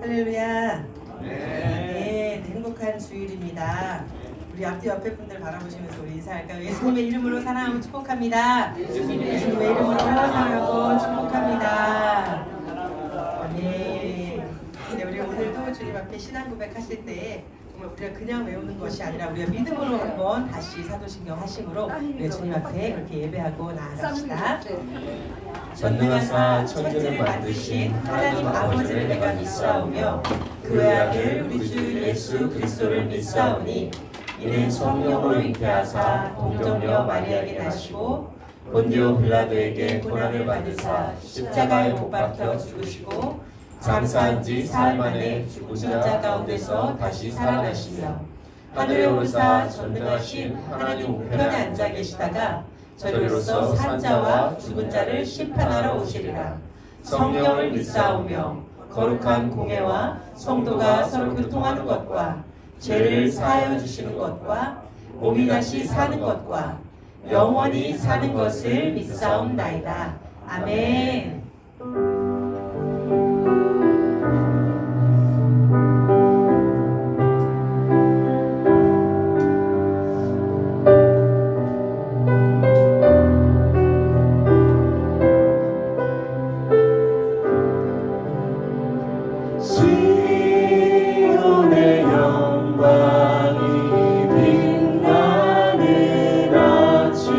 할렐루야. 네, 행복한 주일입니다. 우리 앞뒤 옆에 분들 바라보시면서 우리 인사할까요? 예수님의 이름으로 사랑하고 축복합니다. 예수님의 이름으로 사랑하고 축복합니다. 네. 네, 우리 오늘도 주님 앞에 신앙 고백하실 때 정말 우리가 그냥 외우는 것이 아니라 우리가 믿음으로 한번 다시 사도신경 하심으로 우리 주님 앞에 그렇게 예배하고 나아갑시다. 전능하사 천지를 만드신 하나님 아버지를 내가 믿사오며 그의 아들 우리 주 예수 그리스도를 믿사오니 이는 성령으로 잉태하사 동정녀 마리아에게 나시고 본디오 빌라도에게 고난을 받으사 십자가에 못 박혀 죽으시고 장사한 지 사흘 만에 죽은 자 가운데서 다시 살아나시며 하늘에 오르사 전능하신 하나님 우편에 앉아 계시다가 저리로서 산자와 죽은 자를 심판하러 오시리라. 성령을 믿사오며 거룩한 공회와 성도가 서로 교통하는 것과 죄를 사하여 주시는 것과 몸이 다시 사는 것과 영원히 사는 것을 믿사옵나이다. 아멘. 시온의 영광이 빛나는 아침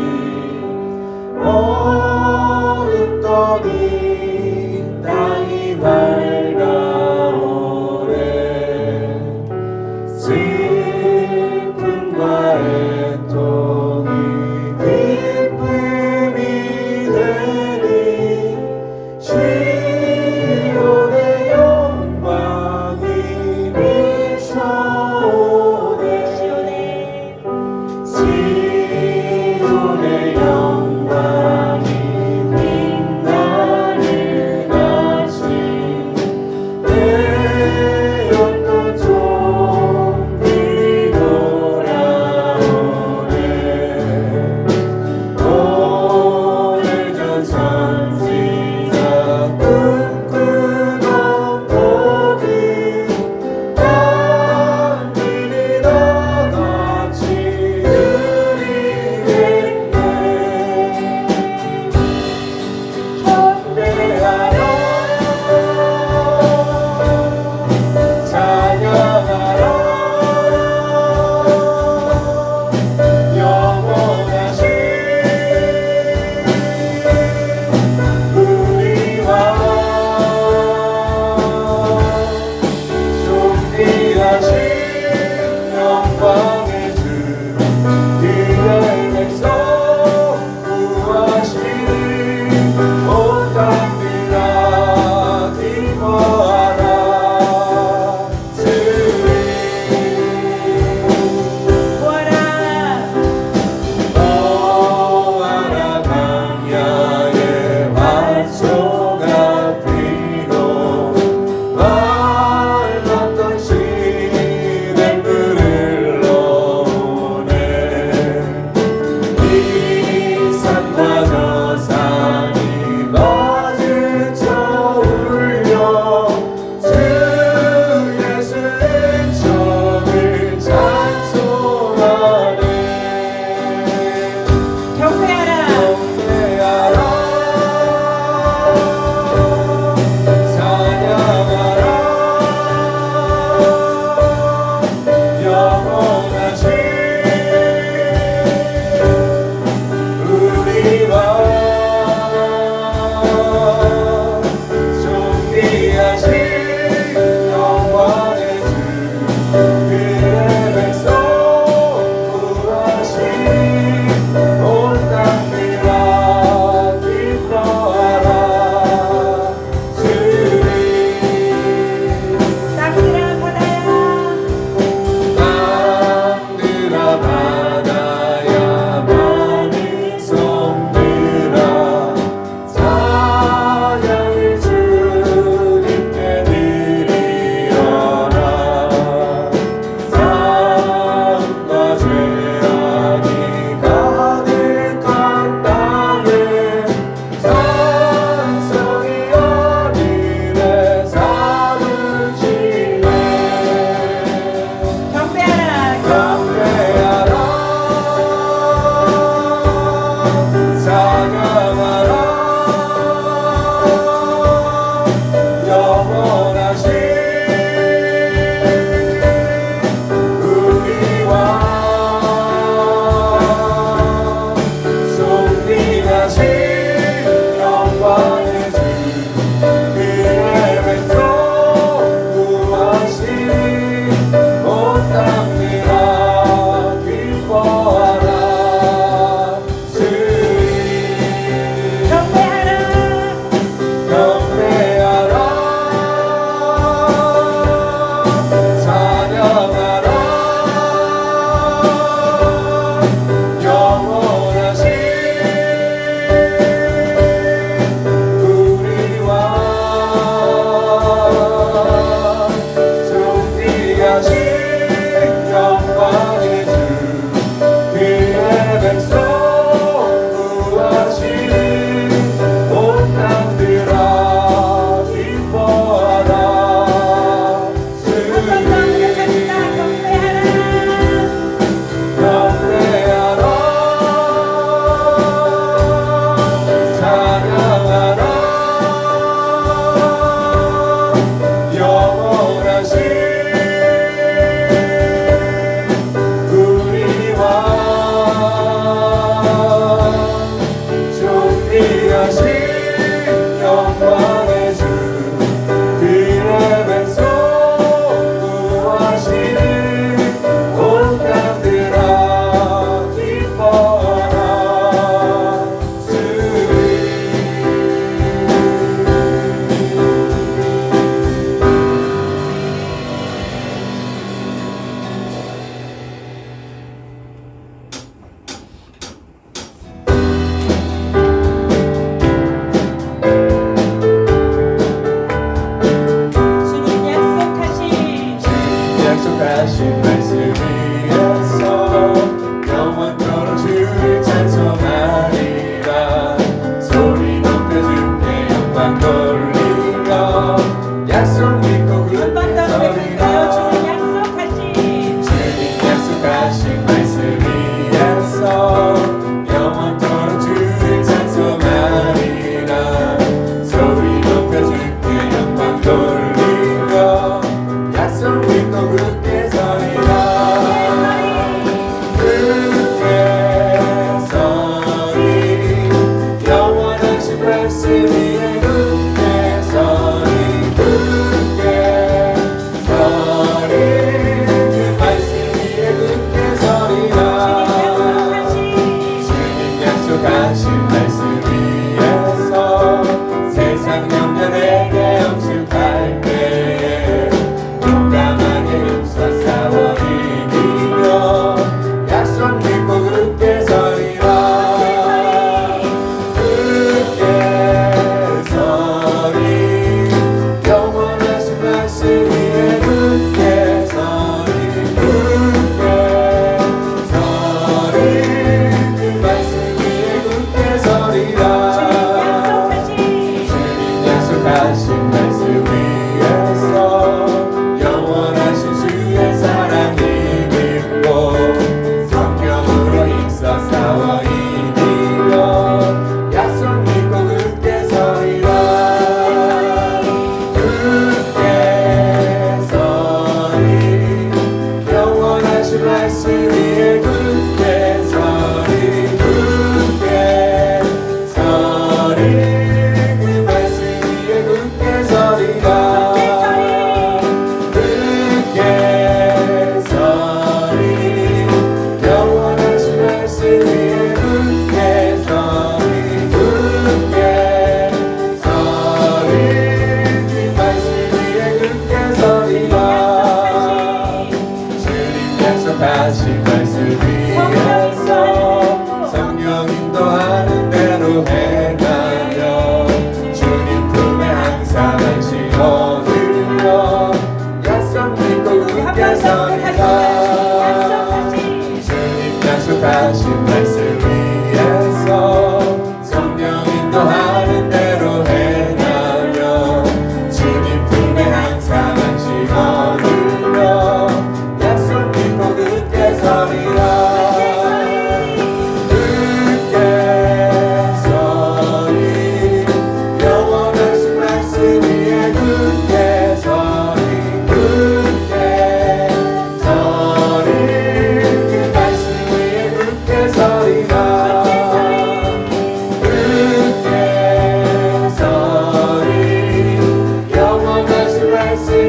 어둡더니 땅이 밝아오네 슬픔과 애통이 기쁨이 되니 시온의 영광이 비춰오네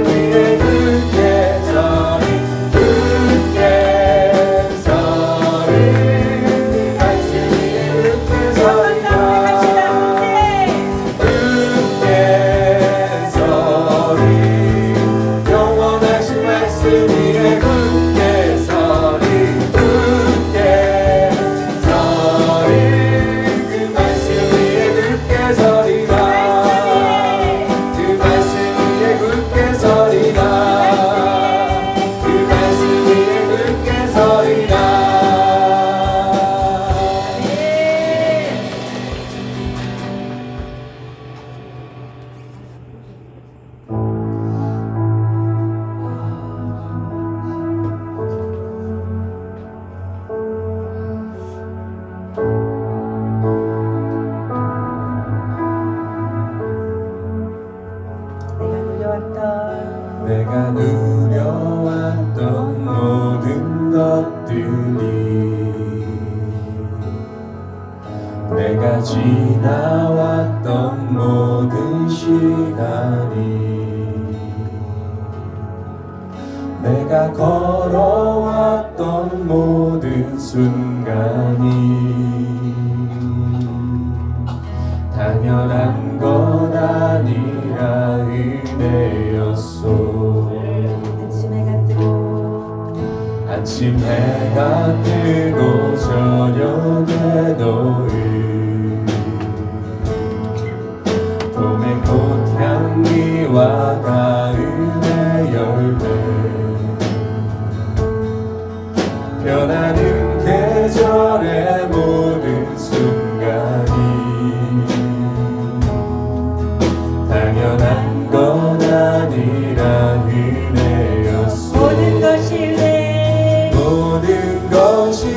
위에 굳게 서리 굳게 서리 말씀 위에 굳게 서리라 굳게 서리 영원하신 말씀 위에 굳게 서리 굳게 서리 그 말씀 위에 굳게 서리라 그 말씀 위에 굳게 서리라 그 말씀 위에 굳게 서리라 내가 누려왔던 모든 것들이 내가 지나왔던 모든 시간이 내가 걸어왔던 모든 순간이 당연한 건 아니라 은혜였소 아침 해가 뜨고 저녁에 너의 봄의 꽃향기와 가을의 열매 변하는 계절의 모든 순간이 당연한 건 아니라 은혜였소 모든 것이 은혜 모든 것이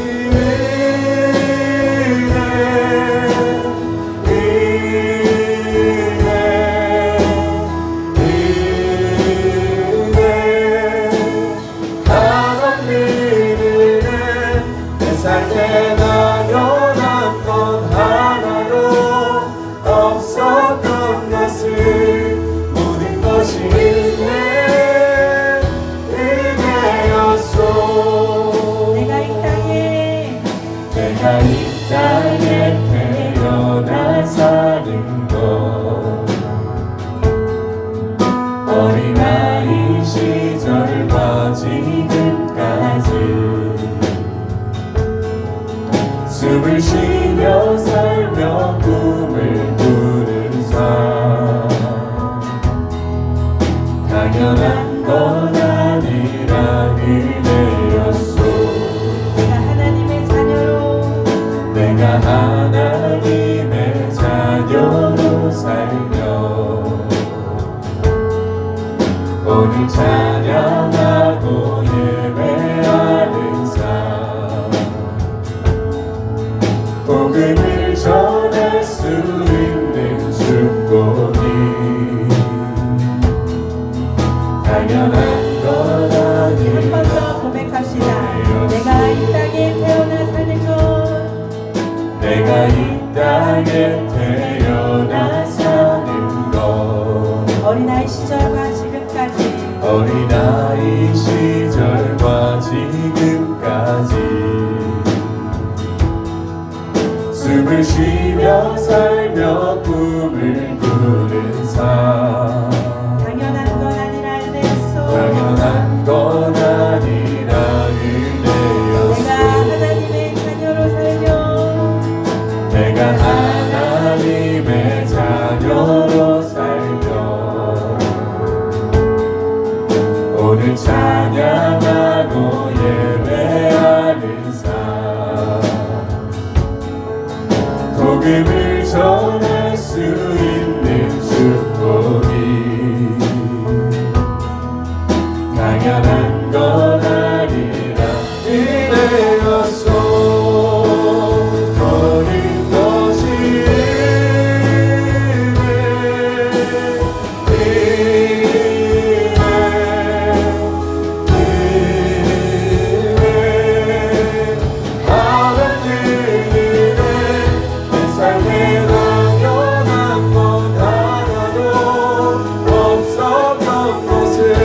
은혜 한없는 은혜 내 삶에 당연한 건 하나도 없었던 것을 모든 것이 은혜였소 내가 이 땅에 태어나 사는 것 어린아이 시절과 지금까지 숨을 쉬며 살며 꿈을 꾸는 삶 당연한 건 아니라 은혜였소 내가 하나님의 자녀로 살며 오늘 찬양하고 예배하는 삶 복음을 전할 수 있는 축복이 당연한 건 아니라 한 번 더 고백합시다. 내가 이 땅에 태어나 사는 것 내가 이 땅에 태어나 사는 것 어린아이 시절과 지금까지 어린아이 시절과 지금까지 숨을 쉬며 살며 꿈을 꾸는 삶 당연한 건 아니라 은혜였소 당연한 건 아니라 은혜였소 내가 하나님의 자녀로 살며 내가 하나님의 자녀로 살며 오늘 찬양하고 예배하는 삶 복음을 전할 수 있는 축복이 당연한 건 아니라 은혜였소 모든 것이 없었던 것을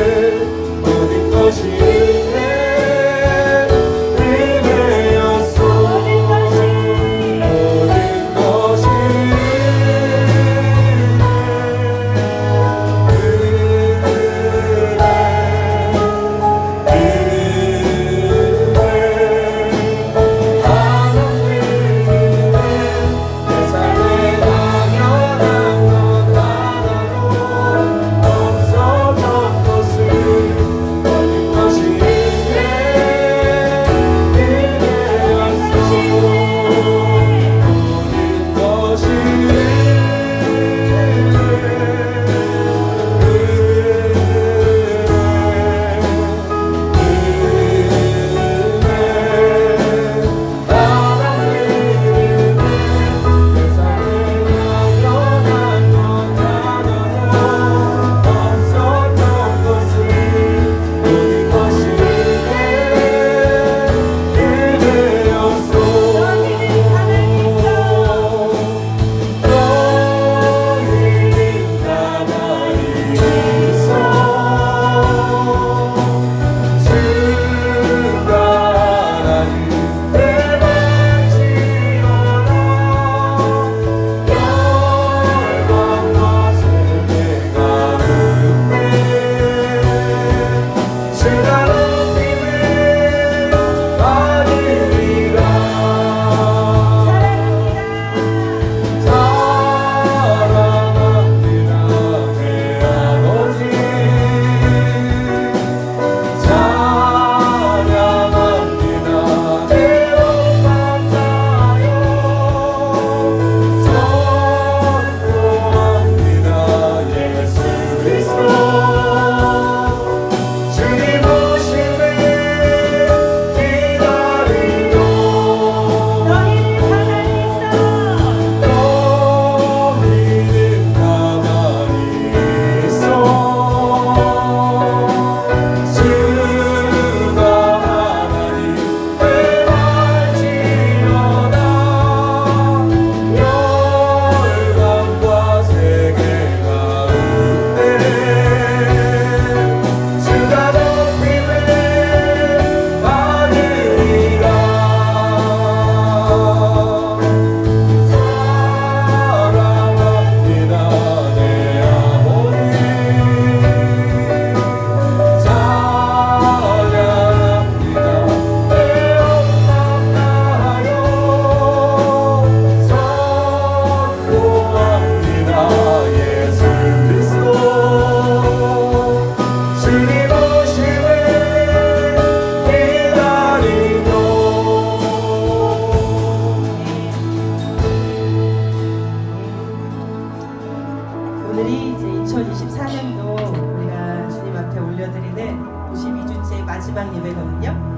드리는 52주째 마지막 예배거든요.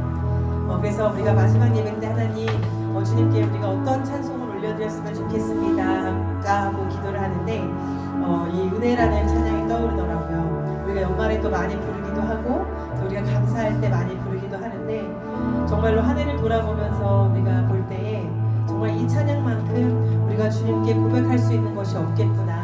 그래서 우리가 마지막 예배 때 하나님 주님께 우리가 어떤 찬송을 올려드렸으면 좋겠습니다 하고 기도를 하는데 이 은혜라는 찬양이 떠오르더라고요. 우리가 연말에 또 많이 부르기도 하고 또 우리가 감사할 때 많이 부르기도 하는데 정말로 한 해를 돌아보면서 우리가 볼 때에 정말 이 찬양만큼 우리가 주님께 고백할 수 있는 것이 없겠구나.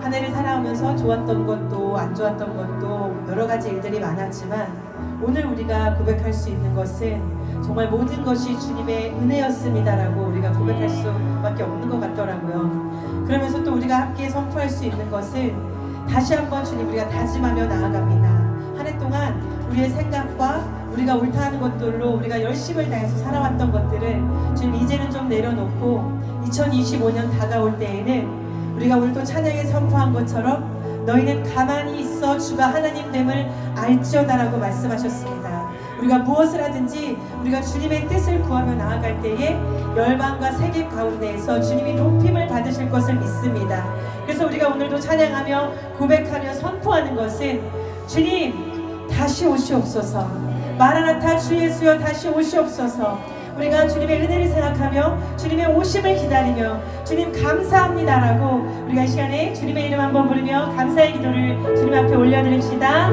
한 해를 살아오면서 좋았던 것도 안 좋았던 것도 여러 가지 일들이 많았지만 오늘 우리가 고백할 수 있는 것은 정말 모든 것이 주님의 은혜였습니다라고 우리가 고백할 수밖에 없는 것 같더라고요. 그러면서 또 우리가 함께 선포할 수 있는 것은 다시 한번 주님 우리가 다짐하며 나아갑니다. 한 해 동안 우리의 생각과 우리가 옳다는 것들로 우리가 열심을 다해서 살아왔던 것들을 주님 이제는 좀 내려놓고 2025년 다가올 때에는 우리가 오늘 또 찬양에 선포한 것처럼 너희는 가만히 있어 주가 하나님됨을 알지어다라고 말씀하셨습니다. 우리가 무엇을 하든지 우리가 주님의 뜻을 구하며 나아갈 때에 열방과 세계 가운데에서 주님이 높임을 받으실 것을 믿습니다. 그래서 우리가 오늘도 찬양하며 고백하며 선포하는 것은 주님 다시 오시옵소서. 마라나타 주 예수여 다시 오시옵소서. 우리가 주님의 은혜를 생각하며 주님의 오심을 기다리며 주님 감사합니다라고 우리가 이 시간에 주님의 이름 한번 부르며 감사의 기도를 주님 앞에 올려드립시다.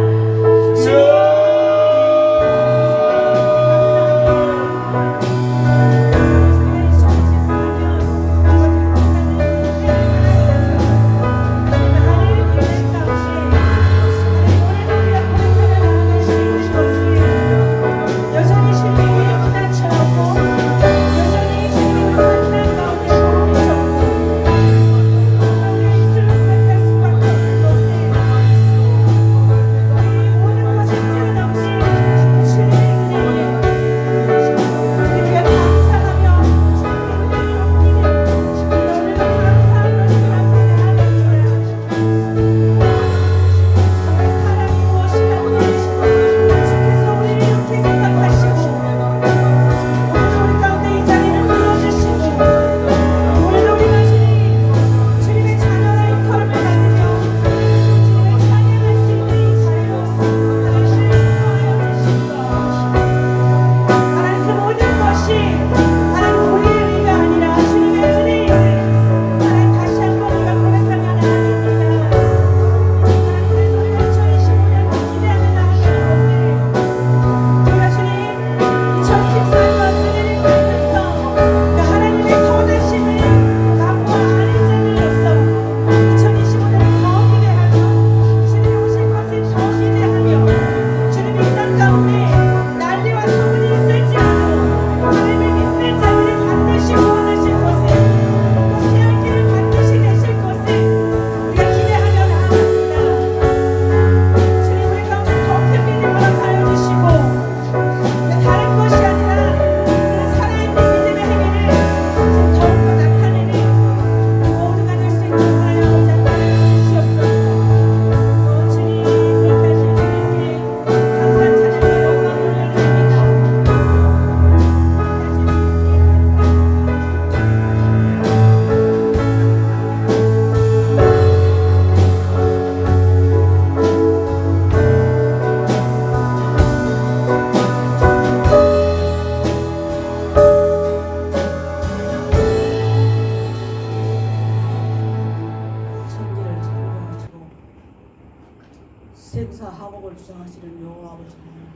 생사하복을 주장하시는 여호와 아버지 하나님,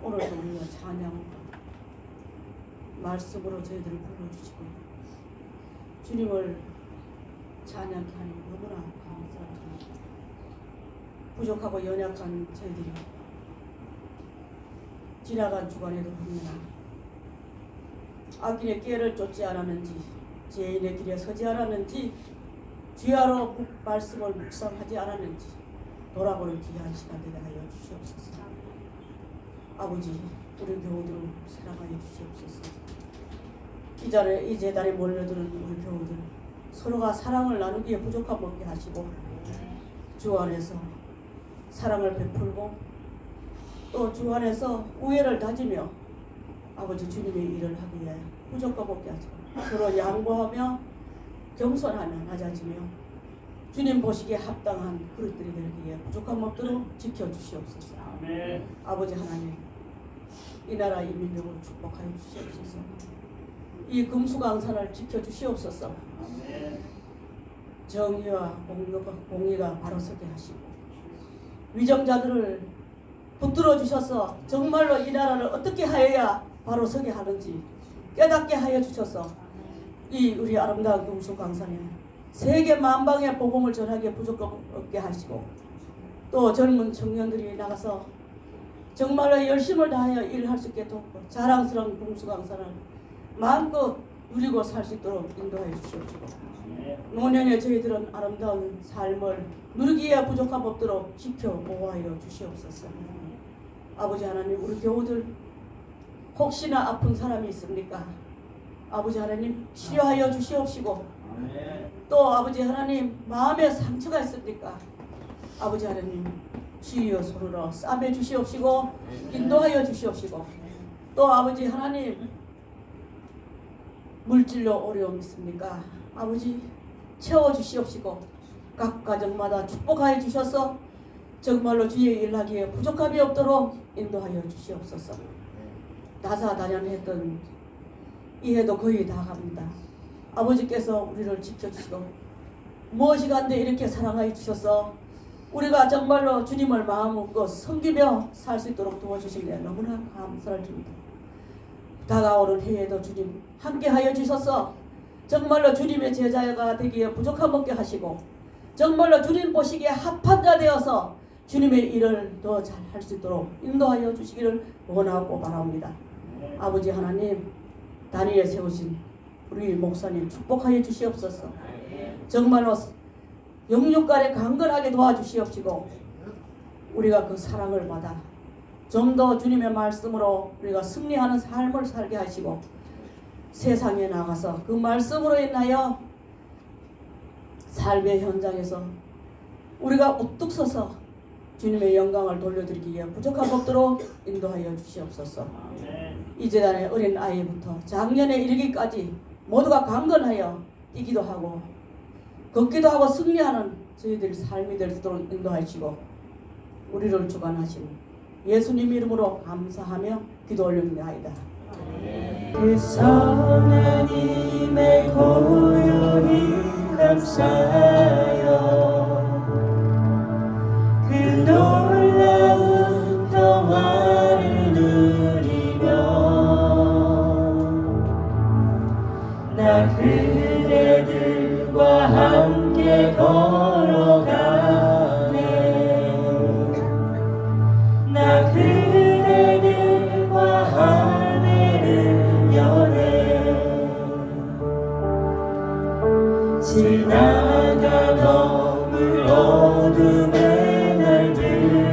오늘도 우리가 찬양과 말씀으로 저희들을 불러주시고 주님을 찬양케 하니 너무나 감사합니다. 부족하고 연약한 저희들이 지나간 주간에도 보면 악인의 길을 쫓지 않았는지 죄인의 길에 서지 않았는지 주야로 말씀을 묵상하지 않았는지 돌아보는 귀한 시간 되게 하여 주시옵소서. 아버지, 우리 교우들을 사랑하여 주시옵소서. 이 재단에 몰려드는 우리 교우들 서로가 사랑을 나누기에 부족함 없게 하시고 주 안에서 사랑을 베풀고 또 주 안에서 우애를 다지며 아버지 주님의 일을 하기 위해 부족함 없게 하시고 서로 양보하며 겸손하며 낮아지며 주님 보시기에 합당한 그릇들이 되기에 부족함 없도록 지켜주시옵소서. 아버지 하나님, 이 나라 이 민족을 축복하여 주시옵소서. 이 금수강산을 지켜주시옵소서. 정의와 공의가 바로 서게 하시고 위정자들을 붙들어 주셔서 정말로 이 나라를 어떻게 하여야 바로 서게 하는지 깨닫게 하여 주셔서 이 우리 아름다운 금수강산에 세계 만방의 복음을 전하기에 부족함 없게 하시고 또 젊은 청년들이 나가서 정말로 열심을 다하여 일할 수 있게 돕고 자랑스러운 금수강산을 마음껏 누리고 살 수 있도록 인도하여 주시옵시고 노년에 저희들은 아름다운 삶을 누리기에 부족함 없도록 지켜 보호하여 주시옵소서. 아버지 하나님, 우리 교우들 혹시나 아픈 사람이 있습니까? 아버지 하나님 치료하여 주시옵시고 또 아버지 하나님 마음에 상처가 있습니까? 아버지 하나님 주여 손으로 싸매 주시옵시고 인도하여 주시옵시고 또 아버지 하나님 물질로 어려움 있습니까? 아버지 채워주시옵시고 각 가정마다 축복하여 주셔서 정말로 주의 일하기에 부족함이 없도록 인도하여 주시옵소서. 다사다난했던 이 해도 거의 다 갑니다. 아버지께서 우리를 지켜주시고 무엇이 간데 이렇게 사랑하여 주셔서 우리가 정말로 주님을 마음먹고 섬기며 살 수 있도록 도와주신 데 너무나 감사를 드립니다. 다가오는 해에도 주님 함께하여 주셔서 정말로 주님의 제자가 되기에 부족함 없게 하시고 정말로 주님 보시기에 합한 자 되어서 주님의 일을 더 잘 할 수 있도록 인도하여 주시기를 원하고 바랍니다. 아버지 하나님, 다리에 세우신 우리 목사님 축복하여 주시옵소서. 정말로 영육간에 강건하게 도와주시옵시고 우리가 그 사랑을 받아 좀 더 주님의 말씀으로 우리가 승리하는 삶을 살게 하시고 세상에 나가서 그 말씀으로 인하여 삶의 현장에서 우리가 우뚝 서서 주님의 영광을 돌려드리기에 부족함 없도록 인도하여 주시옵소서. 이 재단의 어린 아이부터 작년에 이르기까지 모두가 강건하여 뛰기도 하고 걷기도 하고 승리하는 저희들 삶이 될 수 있도록 인도하여 주시고 우리를 주관하신 예수님 이름으로 감사하며 기도 올립니다이다. 그 하나님의 고요히 감싸요 그 놀라운 평화를 누리며 나 그대들과 함께 걸어가네 나 그대들과 하늘을 여네 지나가 넘을 어둠의 날들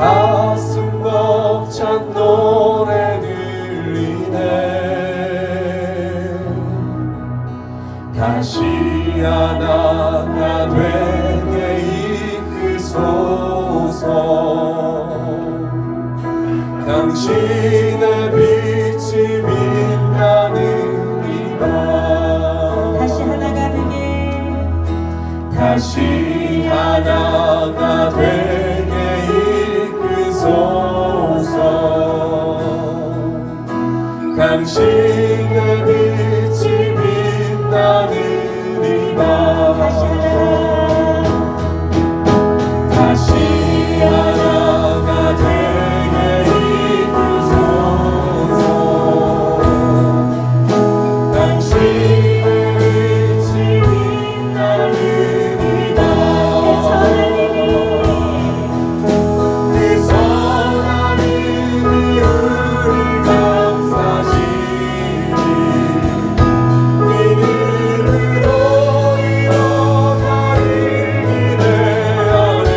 가슴 벅찬 노래 들리네. 다시 하나가 되게 이끄소서. 당신의 빛이 빛나는 이밤 다시 하나가 되게 다시 하나가 되게 이끄소서. 당신의 빛이 빛나는 이밤 다시 하나가 되게 이끄소서. 당신의 빛이 빛나는 이밤 그 선하님이 우리 감싸시니 믿음으로 일어나리 기대 안에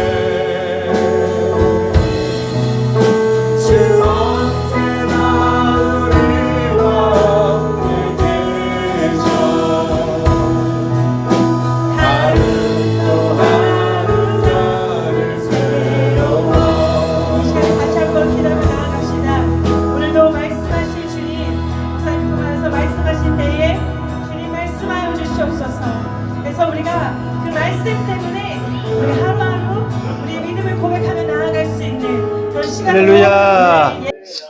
주 언제나 우리와 함께 계셔. 하루 또 하루 나를 새로워. 이 시간에 같이 한번 기도하며 나아갑시다. 오늘도 말씀하신 주님, 목사님 통해서 말씀하신 때에 주님 말씀하여 주시옵소서. 그래서 우리가 그 말씀 때문에 우리 하루하루 우리의 믿음을 고백하며 나아갈 수 있는 그런 시간을 할렐루야.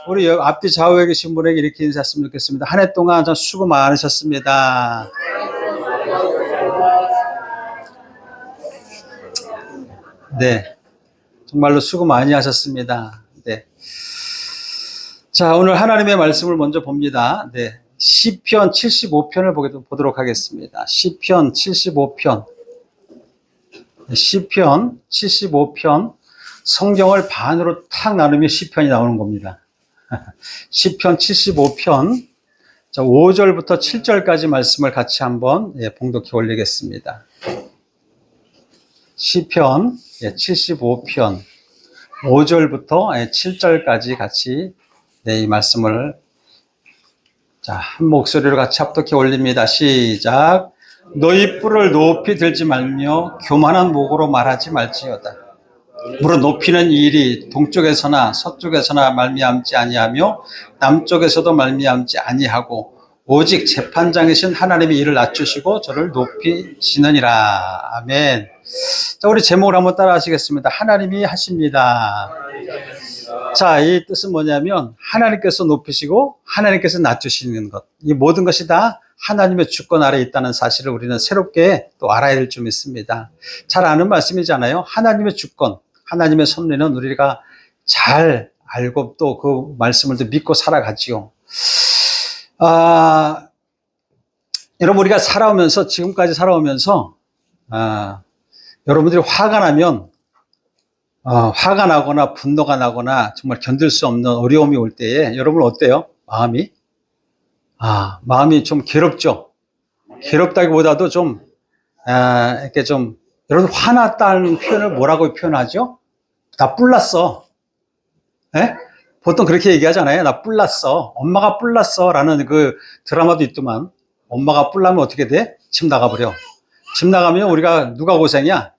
우리 앞뒤 좌우에 계신 분에게 이렇게 인사했으면 좋겠습니다. 한 해 동안 참 수고 많으셨습니다. 네, 정말로 수고 많이 하셨습니다. 네. 자, 오늘 하나님의 말씀을 먼저 봅니다. 네, 시편 75편을 보도록 하겠습니다. 시편 75편. 시편 75편. 성경을 반으로 탁 나누면 시편이 나오는 겁니다. 시편 75편. 자, 5절부터 7절까지 말씀을 같이 한번 봉독해 올리겠습니다. 시편 75편 5절부터 7절까지 같이 이 말씀을 자, 한 목소리로 같이 합독해 올립니다. 시작. 너희 뿔을 높이 들지 말며 교만한 목으로 말하지 말지어다. 무릇 높이는 일이 동쪽에서나 서쪽에서나 말미암지 아니하며 남쪽에서도 말미암지 아니하고 오직 재판장이신 하나님이 이를 낮추시고 저를 높이시느니라. 아멘. 자, 우리 제목을 한번 따라 하시겠습니다. 하나님이 하십니다. 자, 이 뜻은 뭐냐면 하나님께서 높이시고 하나님께서 낮추시는 것. 이 모든 것이 다 하나님의 주권 아래에 있다는 사실을 우리는 새롭게 또 알아야 될 점 있습니다. 잘 아는 말씀이잖아요. 하나님의 주권, 하나님의 섭리는 우리가 잘 알고 또 그 말씀을 또 믿고 살아가지요. 여러분, 우리가 살아오면서, 지금까지 살아오면서, 여러분들이 화가 나면, 화가 나거나 분노가 나거나 정말 견딜 수 없는 어려움이 올 때에 여러분 어때요? 마음이 좀 괴롭죠? 괴롭다기보다도 좀, 이렇게 좀, 여러분 화났다는 표현을 뭐라고 표현하죠? 나 뿔났어. 예? 보통 그렇게 얘기하잖아요. 나 뿔났어. 엄마가 뿔났어. 라는 그 드라마도 있더만. 엄마가 뿔나면 어떻게 돼? 집 나가버려. 집 나가면 우리가 누가 고생이야?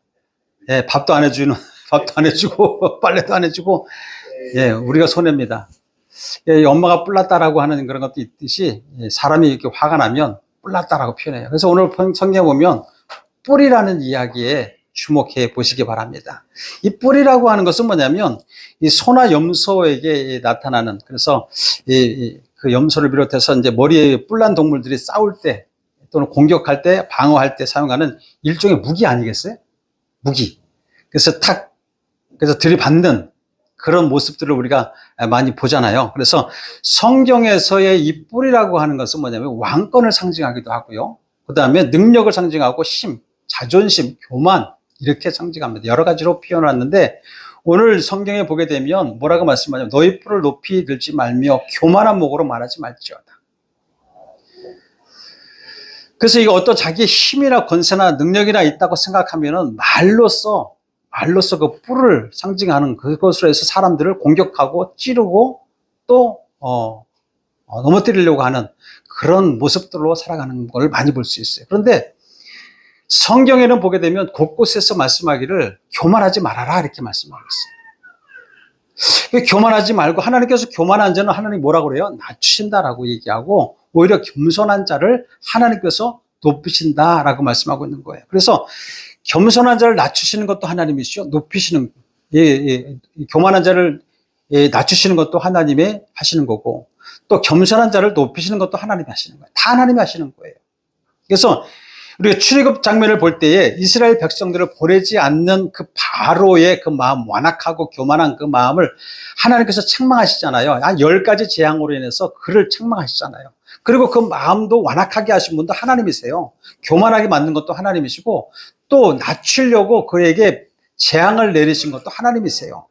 예, 밥도 안 해주고, 빨래도 안 해주고, 예, 우리가 손해입니다. 예, 엄마가 뿔났다라고 하는 그런 것도 있듯이, 예, 사람이 이렇게 화가 나면 뿔났다라고 표현해요. 그래서 오늘 성경에 보면 뿔이라는 이야기에 주목해 보시기 바랍니다. 이 뿔이라고 하는 것은 뭐냐면 이 소나 염소에게 나타나는, 그래서 그 염소를 비롯해서 이제 머리에 뿔난 동물들이 싸울 때 또는 공격할 때 방어할 때 사용하는 일종의 무기 아니겠어요? 무기. 그래서 들이받는 그런 모습들을 우리가 많이 보잖아요. 그래서 성경에서의 이 뿔이라고 하는 것은 뭐냐면 왕권을 상징하기도 하고요. 그 다음에 능력을 상징하고 힘, 자존심, 교만, 이렇게 상징합니다. 여러 가지로 표현해놨는데 오늘 성경에 보게 되면 뭐라고 말씀하냐면 너희 뿔을 높이 들지 말며 교만한 목으로 말하지 말지어다. 그래서 이거 어떤 자기의 힘이나 권세나 능력이나 있다고 생각하면은 알로서 그 뿔을 상징하는 그것으로 해서 사람들을 공격하고 찌르고 또 넘어뜨리려고 하는 그런 모습들로 살아가는 걸 많이 볼 수 있어요. 그런데 성경에는 보게 되면 곳곳에서 말씀하기를 교만하지 말아라 이렇게 말씀하고 있어요. 왜 교만하지 말고, 하나님께서 교만한 자는 하나님 뭐라고 그래요? 낮추신다라고 얘기하고 오히려 겸손한 자를 하나님께서 높이신다라고 말씀하고 있는 거예요. 그래서 겸손한 자를 낮추시는 것도 하나님이시죠. 높이시는, 교만한 자를 낮추시는 것도 하나님이 하시는 거고, 또 겸손한 자를 높이시는 것도 하나님이 하시는 거예요. 다 하나님이 하시는 거예요. 그래서 우리가 출애굽 장면을 볼 때에 이스라엘 백성들을 보내지 않는 그 바로의 그 마음, 완악하고 교만한 그 마음을 하나님께서 책망하시잖아요. 한 10가지 재앙으로 인해서 그를 책망하시잖아요. 그리고 그 마음도 완악하게 하신 분도 하나님이세요. 교만하게 만든 것도 하나님이시고, 또 낮추려고 그에게 재앙을 내리신 것도 하나님이세요.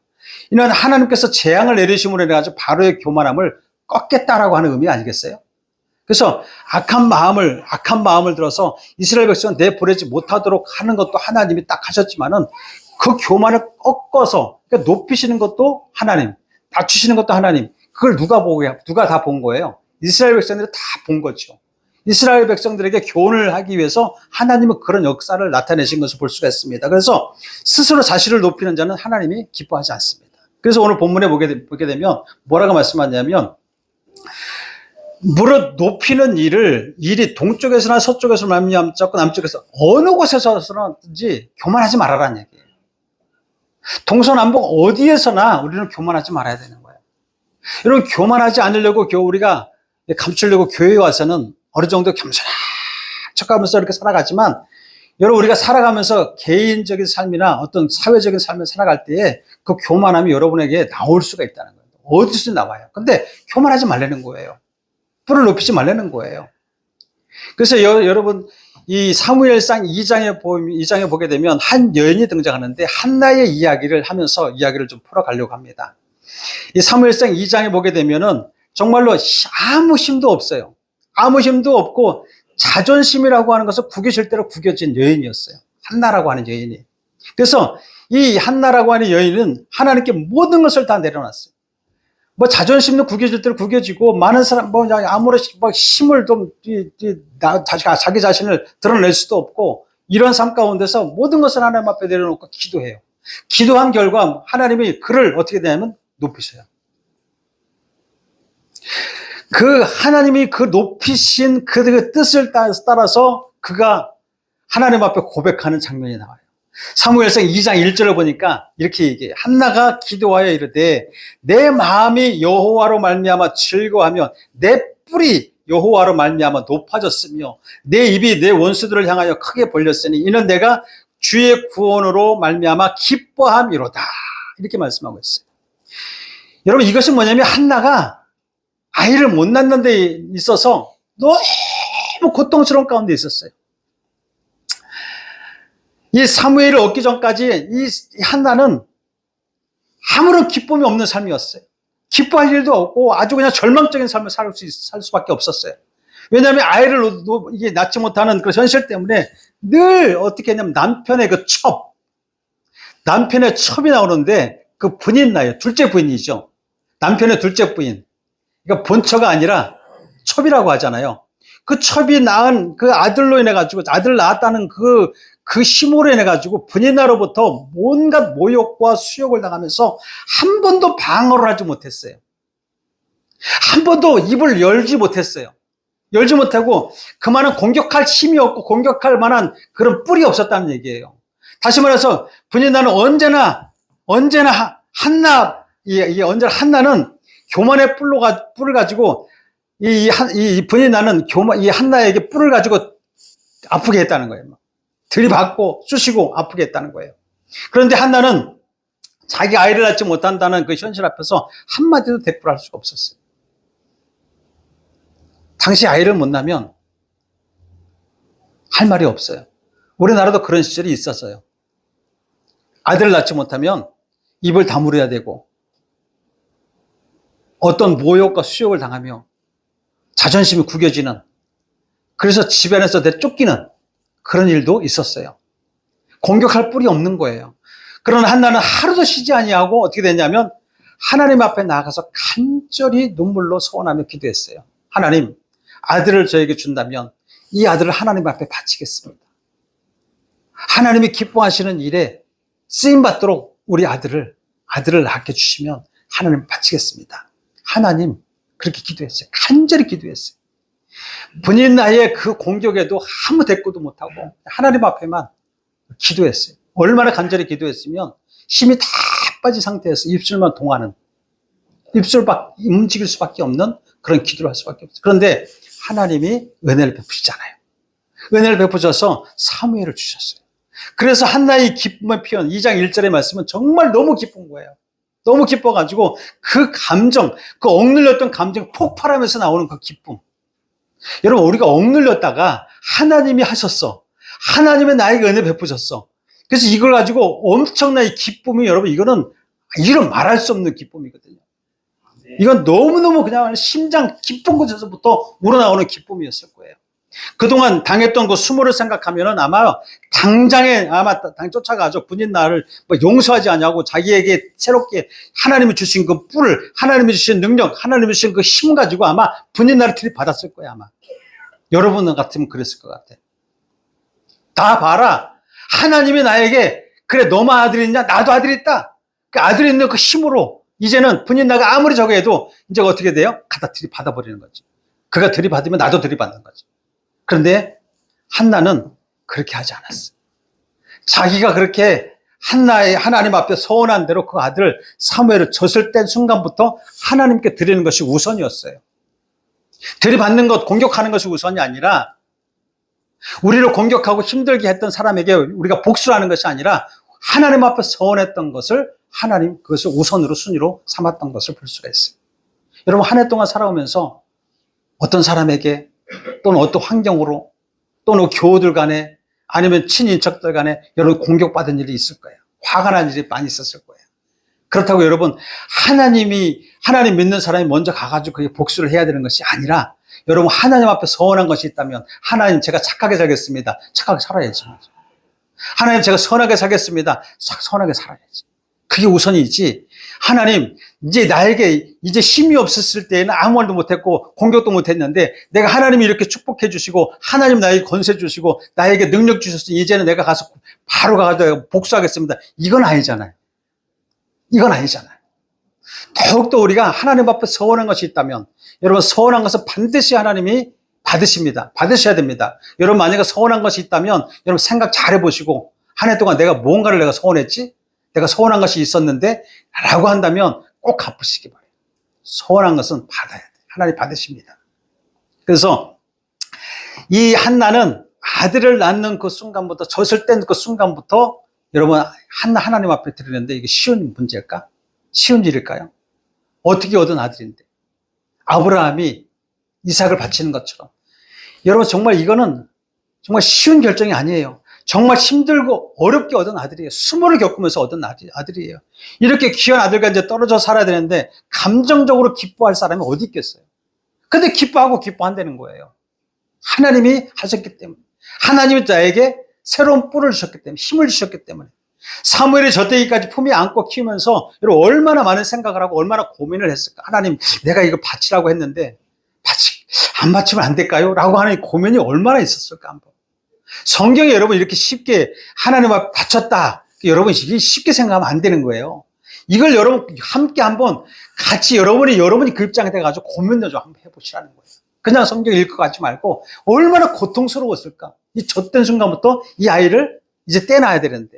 이는 하나님께서 재앙을 내리심으로 인해 가지고 바로의 교만함을 꺾겠다라고 하는 의미 아니겠어요? 그래서 악한 마음을 들어서 이스라엘 백성은 내보내지 못하도록 하는 것도 하나님이 딱 하셨지만은 그 교만을 꺾어서, 그러니까 높이시는 것도 하나님, 낮추시는 것도 하나님. 그걸 누가 다 본 거예요? 이스라엘 백성들이 다 본 거죠. 이스라엘 백성들에게 교훈을 하기 위해서 하나님은 그런 역사를 나타내신 것을 볼 수가 있습니다. 그래서 스스로 자신을 높이는 자는 하나님이 기뻐하지 않습니다. 그래서 오늘 본문에 보게 되면 뭐라고 말씀하냐면, 무릇 높이는 일이 동쪽에서나 서쪽에서 말미암고 남쪽에서 어느 곳에서든지 교만하지 말아라는 얘기예요. 동서남북 어디에서나 우리는 교만하지 말아야 되는 거예요. 여러분, 교만하지 않으려고 우리가 감추려고 교회에 와서는 어느 정도 겸손한 척하면서 이렇게 살아가지만, 여러분, 우리가 살아가면서 개인적인 삶이나 어떤 사회적인 삶을 살아갈 때에 그 교만함이 여러분에게 나올 수가 있다는 거예요. 어디서 나와요. 근데 교만하지 말라는 거예요. 뿔을 높이지 말라는 거예요. 그래서 여러분, 이 사무엘상 2장에 보게 되면 한 여인이 등장하는데 한나의 이야기를 하면서 이야기를 좀 풀어가려고 합니다. 이 사무엘상 2장에 보게 되면은 정말로 아무 힘도 없어요. 아무 힘도 없고 자존심이라고 하는 것을 구겨질 대로 구겨진 여인이었어요. 한나라고 하는 여인이. 그래서 이 한나라고 하는 여인은 하나님께 모든 것을 다 내려놨어요. 뭐 자존심도 구겨질 대로 구겨지고, 많은 사람 아무런 힘을 좀 자기 자신을 드러낼 수도 없고, 이런 삶 가운데서 모든 것을 하나님 앞에 내려놓고 기도해요. 기도한 결과 하나님이 그를 어떻게 되냐면 높이셔요. 그 하나님이 그 높이신 그 뜻을 따라서 그가 하나님 앞에 고백하는 장면이 나와요. 사무엘상 2장 1절을 보니까 이렇게 얘기해요. 한나가 기도하여 이르되 내 마음이 여호와로 말미암아 즐거워하며 내 뿔이 여호와로 말미암아 높아졌으며 내 입이 내 원수들을 향하여 크게 벌렸으니 이는 내가 주의 구원으로 말미암아 기뻐함이로다. 이렇게 말씀하고 있어요. 여러분, 이것이 뭐냐면 한나가 아이를 못 낳는 데 있어서 너무 고통스러운 가운데 있었어요. 이 사무엘을 얻기 전까지 이 한나는 아무런 기쁨이 없는 삶이었어요. 기뻐할 일도 없고 아주 그냥 절망적인 삶을 살 수밖에 없었어요. 왜냐하면 아이를 이게 낳지 못하는 그 현실 때문에 늘 어떻게 했냐면 남편의 남편의 첩이 나오는데 그 부인 나요. 둘째 부인이죠. 남편의 둘째 부인. 그러니까 본처가 아니라 첩이라고 하잖아요. 그 첩이 낳은 그 아들로 인해 가지고, 아들 낳았다는 그 힘으로 인해 가지고 분인나로부터 온갖 모욕과 수욕을 당하면서 한 번도 방어를 하지 못했어요. 한 번도 입을 열지 못했어요. 열지 못하고 그만한 공격할 힘이 없고 공격할 만한 그런 뿔이 없었다는 얘기예요. 다시 말해서 분인나는 언제나 한나는 교만의 뿔을 가지고 이 분인나는 이 한나에게 뿔을 가지고 아프게 했다는 거예요. 들이받고 쑤시고 아프게 했다는 거예요. 그런데 한나는 자기 아이를 낳지 못한다는 그 현실 앞에서 한마디도 대꾸를 할 수가 없었어요. 당시 아이를 못 낳으면 할 말이 없어요. 우리나라도 그런 시절이 있었어요. 아들을 낳지 못하면 입을 다물어야 되고 어떤 모욕과 수욕을 당하며 자존심이 구겨지는, 그래서 집안에서 내쫓기는 그런 일도 있었어요. 공격할 뿔이 없는 거예요. 그러나 한나는 하루도 쉬지 아니하고 어떻게 됐냐면 하나님 앞에 나가서 간절히 눈물로 소원하며 기도했어요. 하나님, 아들을 저에게 준다면 이 아들을 하나님 앞에 바치겠습니다. 하나님이 기뻐하시는 일에 쓰임받도록 우리 아들을 낳게 주시면 하나님 바치겠습니다. 하나님, 그렇게 기도했어요. 간절히 기도했어요. 본인 나이에 그 공격에도 아무 대꾸도 못하고 하나님 앞에만 기도했어요. 얼마나 간절히 기도했으면 힘이 다 빠진 상태에서 입술만 동하는, 입술밖 움직일 수밖에 없는 그런 기도를 할 수밖에 없어요. 그런데 하나님이 은혜를 베푸시잖아요. 은혜를 베푸셔서 사무엘을 주셨어요. 그래서 한나의 기쁨의 표현, 2장 1절의 말씀은 정말 너무 기쁜 거예요. 너무 기뻐가지고 그 감정, 그 억눌렸던 감정 폭발하면서 나오는 그 기쁨. 여러분, 우리가 억눌렸다가 하나님이 하셨어. 하나님의 나에게 은혜 베푸셨어. 그래서 이걸 가지고 엄청난 이 기쁨이, 여러분, 이거는 말할 수 없는 기쁨이거든요. 이건 너무너무 그냥 심장 깊은 곳에서부터 우러나오는 기쁨이었을 거예요. 그동안 당했던 그 수모를 생각하면은 아마 당장 쫓아가서 군인 나를 뭐 용서하지 않냐고 자기에게 새롭게 하나님이 주신 그 뿔을, 하나님이 주신 능력, 하나님이 주신 그 힘 가지고 아마 군인 나를 들이받았을 거야, 아마. 여러분 같으면 그랬을 것 같아. 다 봐라. 하나님이 나에게, 그래, 너만 아들이 있냐? 나도 아들이 있다. 그 아들이 있는 그 힘으로 이제는 군인 나가 아무리 저거 해도 이제 어떻게 돼요? 갖다 들이받아버리는 거지. 그가 들이받으면 나도 들이받는 거지. 그런데 한나는 그렇게 하지 않았어. 자기가 그렇게 하나님 앞에 서원한 대로 그 아들 사무엘을 졌을 때 순간부터 하나님께 드리는 것이 우선이었어요. 들이받는 것, 공격하는 것이 우선이 아니라 우리를 공격하고 힘들게 했던 사람에게 우리가 복수를 하는 것이 아니라 하나님 앞에 서원했던 것을 하나님, 그것을 우선으로 순위로 삼았던 것을 볼 수가 있어요. 여러분, 한 해 동안 살아오면서 어떤 사람에게 또는 어떤 환경으로 또는 교우들 간에 아니면 친인척들 간에 여러분 공격받은 일이 있을 거예요. 화가 난 일이 많이 있었을 거예요. 그렇다고 여러분, 하나님 믿는 사람이 먼저 가가지고 그게 복수를 해야 되는 것이 아니라 여러분, 하나님 앞에 서원한 것이 있다면 하나님, 제가 착하게 살겠습니다. 착하게 살아야지. 하나님, 제가 선하게 살겠습니다. 선하게 살아야지. 그게 우선이지. 하나님, 이제 나에게 이제 힘이 없었을 때에는 아무 말도 못했고 공격도 못했는데 내가 하나님이 이렇게 축복해 주시고 하나님 나에게 권세 주시고 나에게 능력 주셨으니 이제는 내가 가서 바로 가서 복수하겠습니다. 이건 아니잖아요. 이건 아니잖아요. 더욱더 우리가 하나님 앞에 서원한 것이 있다면 여러분, 서원한 것은 반드시 하나님이 받으십니다. 받으셔야 됩니다. 여러분, 만약에 서원한 것이 있다면 여러분 생각 잘 해보시고 한 해 동안 내가 뭔가를 내가 서원했지? 내가 서원한 것이 있었는데 라고 한다면 꼭 갚으시기 바라요. 서원한 것은 받아야 돼요. 하나님 받으십니다. 그래서 이 한나는 아들을 낳는 그 순간부터, 젖을 뗀 그 순간부터 여러분, 하나님 앞에 드리는데 이게 쉬운 문제일까? 쉬운 일일까요? 어떻게 얻은 아들인데 아브라함이 이삭을 바치는 것처럼. 여러분, 정말 이거는 정말 쉬운 결정이 아니에요. 정말 힘들고 어렵게 얻은 아들이에요. 수모를 겪으면서 얻은 아들이에요. 이렇게 귀한 아들과 이제 떨어져 살아야 되는데 감정적으로 기뻐할 사람이 어디 있겠어요? 근데 기뻐하고 기뻐한다는 거예요. 하나님이 하셨기 때문에. 하나님이 나에게 새로운 뿔을 주셨기 때문에, 힘을 주셨기 때문에. 사무엘이 젖되기까지 품에 안고 키우면서 여러분 얼마나 많은 생각을 하고 얼마나 고민을 했을까. 하나님, 내가 이거 바치라고 했는데 안 바치면 안 될까요? 라고 하는 고민이 얼마나 있었을까 한번. 성경에 여러분 이렇게 쉽게 하나님 앞에 바쳤다. 여러분 이게 쉽게 생각하면 안 되는 거예요. 이걸 여러분 함께 한번 같이 여러분이 그 입장에 돼가지고 고민도 좀 한번 해보시라는 거예요. 그냥 성경 읽고 가지 말고 얼마나 고통스러웠을까. 이 젖된 순간부터 이 아이를 이제 떼놔야 되는데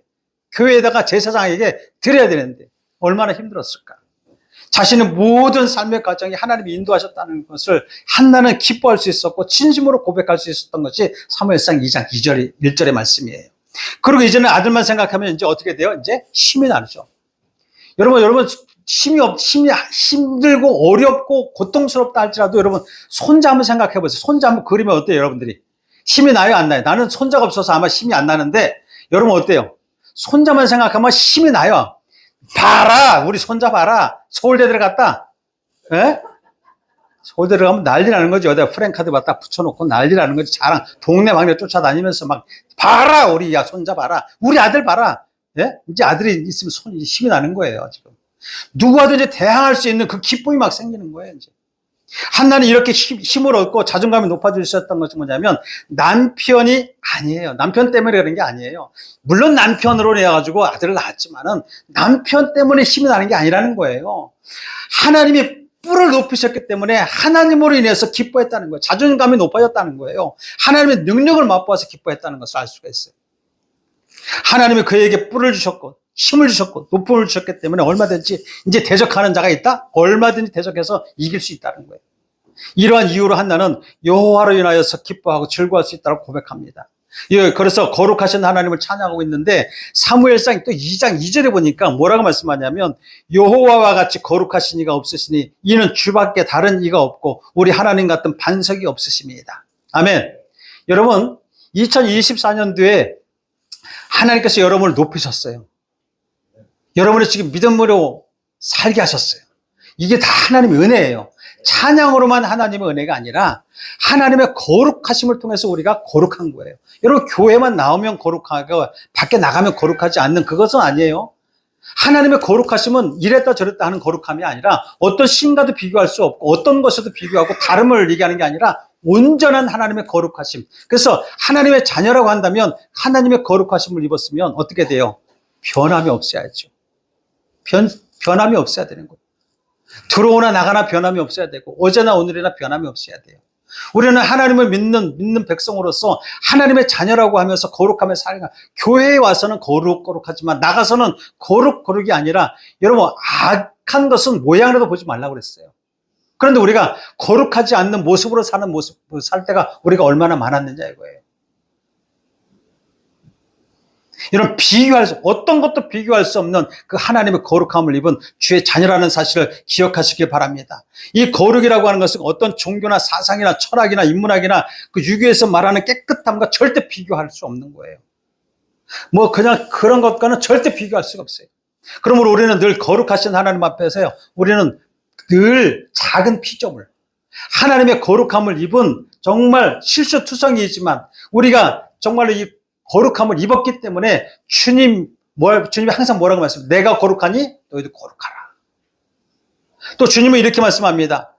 교회에다가 제사장에게 드려야 되는데 얼마나 힘들었을까. 자신의 모든 삶의 과정이 하나님이 인도하셨다는 것을 한나는 기뻐할 수 있었고 진심으로 고백할 수 있었던 것이 사무엘상 2장 1절의 말씀이에요. 그리고 이제는 아들만 생각하면 이제 어떻게 돼요? 이제 힘이 나죠. 여러분 힘들고 어렵고 고통스럽다 할지라도 여러분 손자 한번 생각해 보세요. 손자 한번 그리면 어때요, 여러분들이? 힘이 나요, 안 나요? 나는 손자가 없어서 아마 힘이 안 나는데 여러분 어때요? 손자만 생각하면 힘이 나요. 봐라, 우리 손자 봐라. 서울대 들어갔다. 에? 서울대 들어가면 난리 나는 거지. 어디다 프랭카드 갖다 붙여놓고 난리 나는 거지. 자랑, 동네 방네 쫓아다니면서 막, 봐라, 우리 야, 손자 봐라. 우리 아들 봐라. 예? 이제 아들이 있으면 힘이 나는 거예요, 지금. 누구와든지 대항할 수 있는 그 기쁨이 막 생기는 거예요, 이제. 한나는 이렇게 힘을 얻고 자존감이 높아지셨던 것이 뭐냐면 남편이 아니에요. 남편 때문에 그런 게 아니에요. 물론 남편으로 해가지고 아들을 낳았지만은 남편 때문에 힘이 나는 게 아니라는 거예요. 하나님이 뿔을 높이셨기 때문에 하나님으로 인해서 기뻐했다는 거예요. 자존감이 높아졌다는 거예요. 하나님의 능력을 맛보아서 기뻐했다는 것을 알 수가 있어요. 하나님이 그에게 뿔을 주셨고 힘을 주셨고 높음을 주셨기 때문에 얼마든지 이제 대적하는 자가 있다? 얼마든지 대적해서 이길 수 있다는 거예요. 이러한 이유로 한나는 여호와로 인하여서 기뻐하고 즐거워할 수 있다고 고백합니다. 예, 그래서 거룩하신 하나님을 찬양하고 있는데 사무엘상 또 2장 2절에 보니까 뭐라고 말씀하냐면 여호와와 같이 거룩하신 이가 없으시니 이는 주밖에 다른 이가 없고 우리 하나님 같은 반석이 없으십니다. 아멘. 여러분 2024년도에 하나님께서 여러분을 높이셨어요. 여러분을 지금 믿음으로 살게 하셨어요. 이게 다 하나님의 은혜예요. 찬양으로만 하나님의 은혜가 아니라 하나님의 거룩하심을 통해서 우리가 거룩한 거예요. 여러분 교회만 나오면 거룩하고 밖에 나가면 거룩하지 않는 그것은 아니에요. 하나님의 거룩하심은 이랬다 저랬다 하는 거룩함이 아니라 어떤 신과도 비교할 수 없고 어떤 것에도 비교하고 다름을 얘기하는 게 아니라 온전한 하나님의 거룩하심. 그래서 하나님의 자녀라고 한다면 하나님의 거룩하심을 입었으면 어떻게 돼요? 변함이 없어야죠. 변함이 없어야 되는 거예요. 들어오나 나가나 변함이 없어야 되고 어제나 오늘이나 변함이 없어야 돼요. 우리는 하나님을 믿는 백성으로서 하나님의 자녀라고 하면서 거룩하며 살아가. 교회에 와서는 거룩하지만 나가서는 거룩이 아니라 여러분 악한 것은 모양이라도 보지 말라고 그랬어요. 그런데 우리가 거룩하지 않는 모습으로 살 때가 우리가 얼마나 많았느냐 이거예요. 이런 어떤 것도 비교할 수 없는 그 하나님의 거룩함을 입은 주의 자녀라는 사실을 기억하시길 바랍니다. 이 거룩이라고 하는 것은 어떤 종교나 사상이나 철학이나 인문학이나 그 유교에서 말하는 깨끗함과 절대 비교할 수 없는 거예요. 뭐 그냥 그런 것과는 절대 비교할 수가 없어요. 그러므로 우리는 늘 거룩하신 하나님 앞에서요. 우리는 늘 작은 피조물, 하나님의 거룩함을 입은 정말 실수투성이지만 우리가 정말로 이 거룩함을 입었기 때문에 주님이 항상 뭐라고 말씀해요? 내가 거룩하니 너희도 거룩하라. 또 주님은 이렇게 말씀합니다.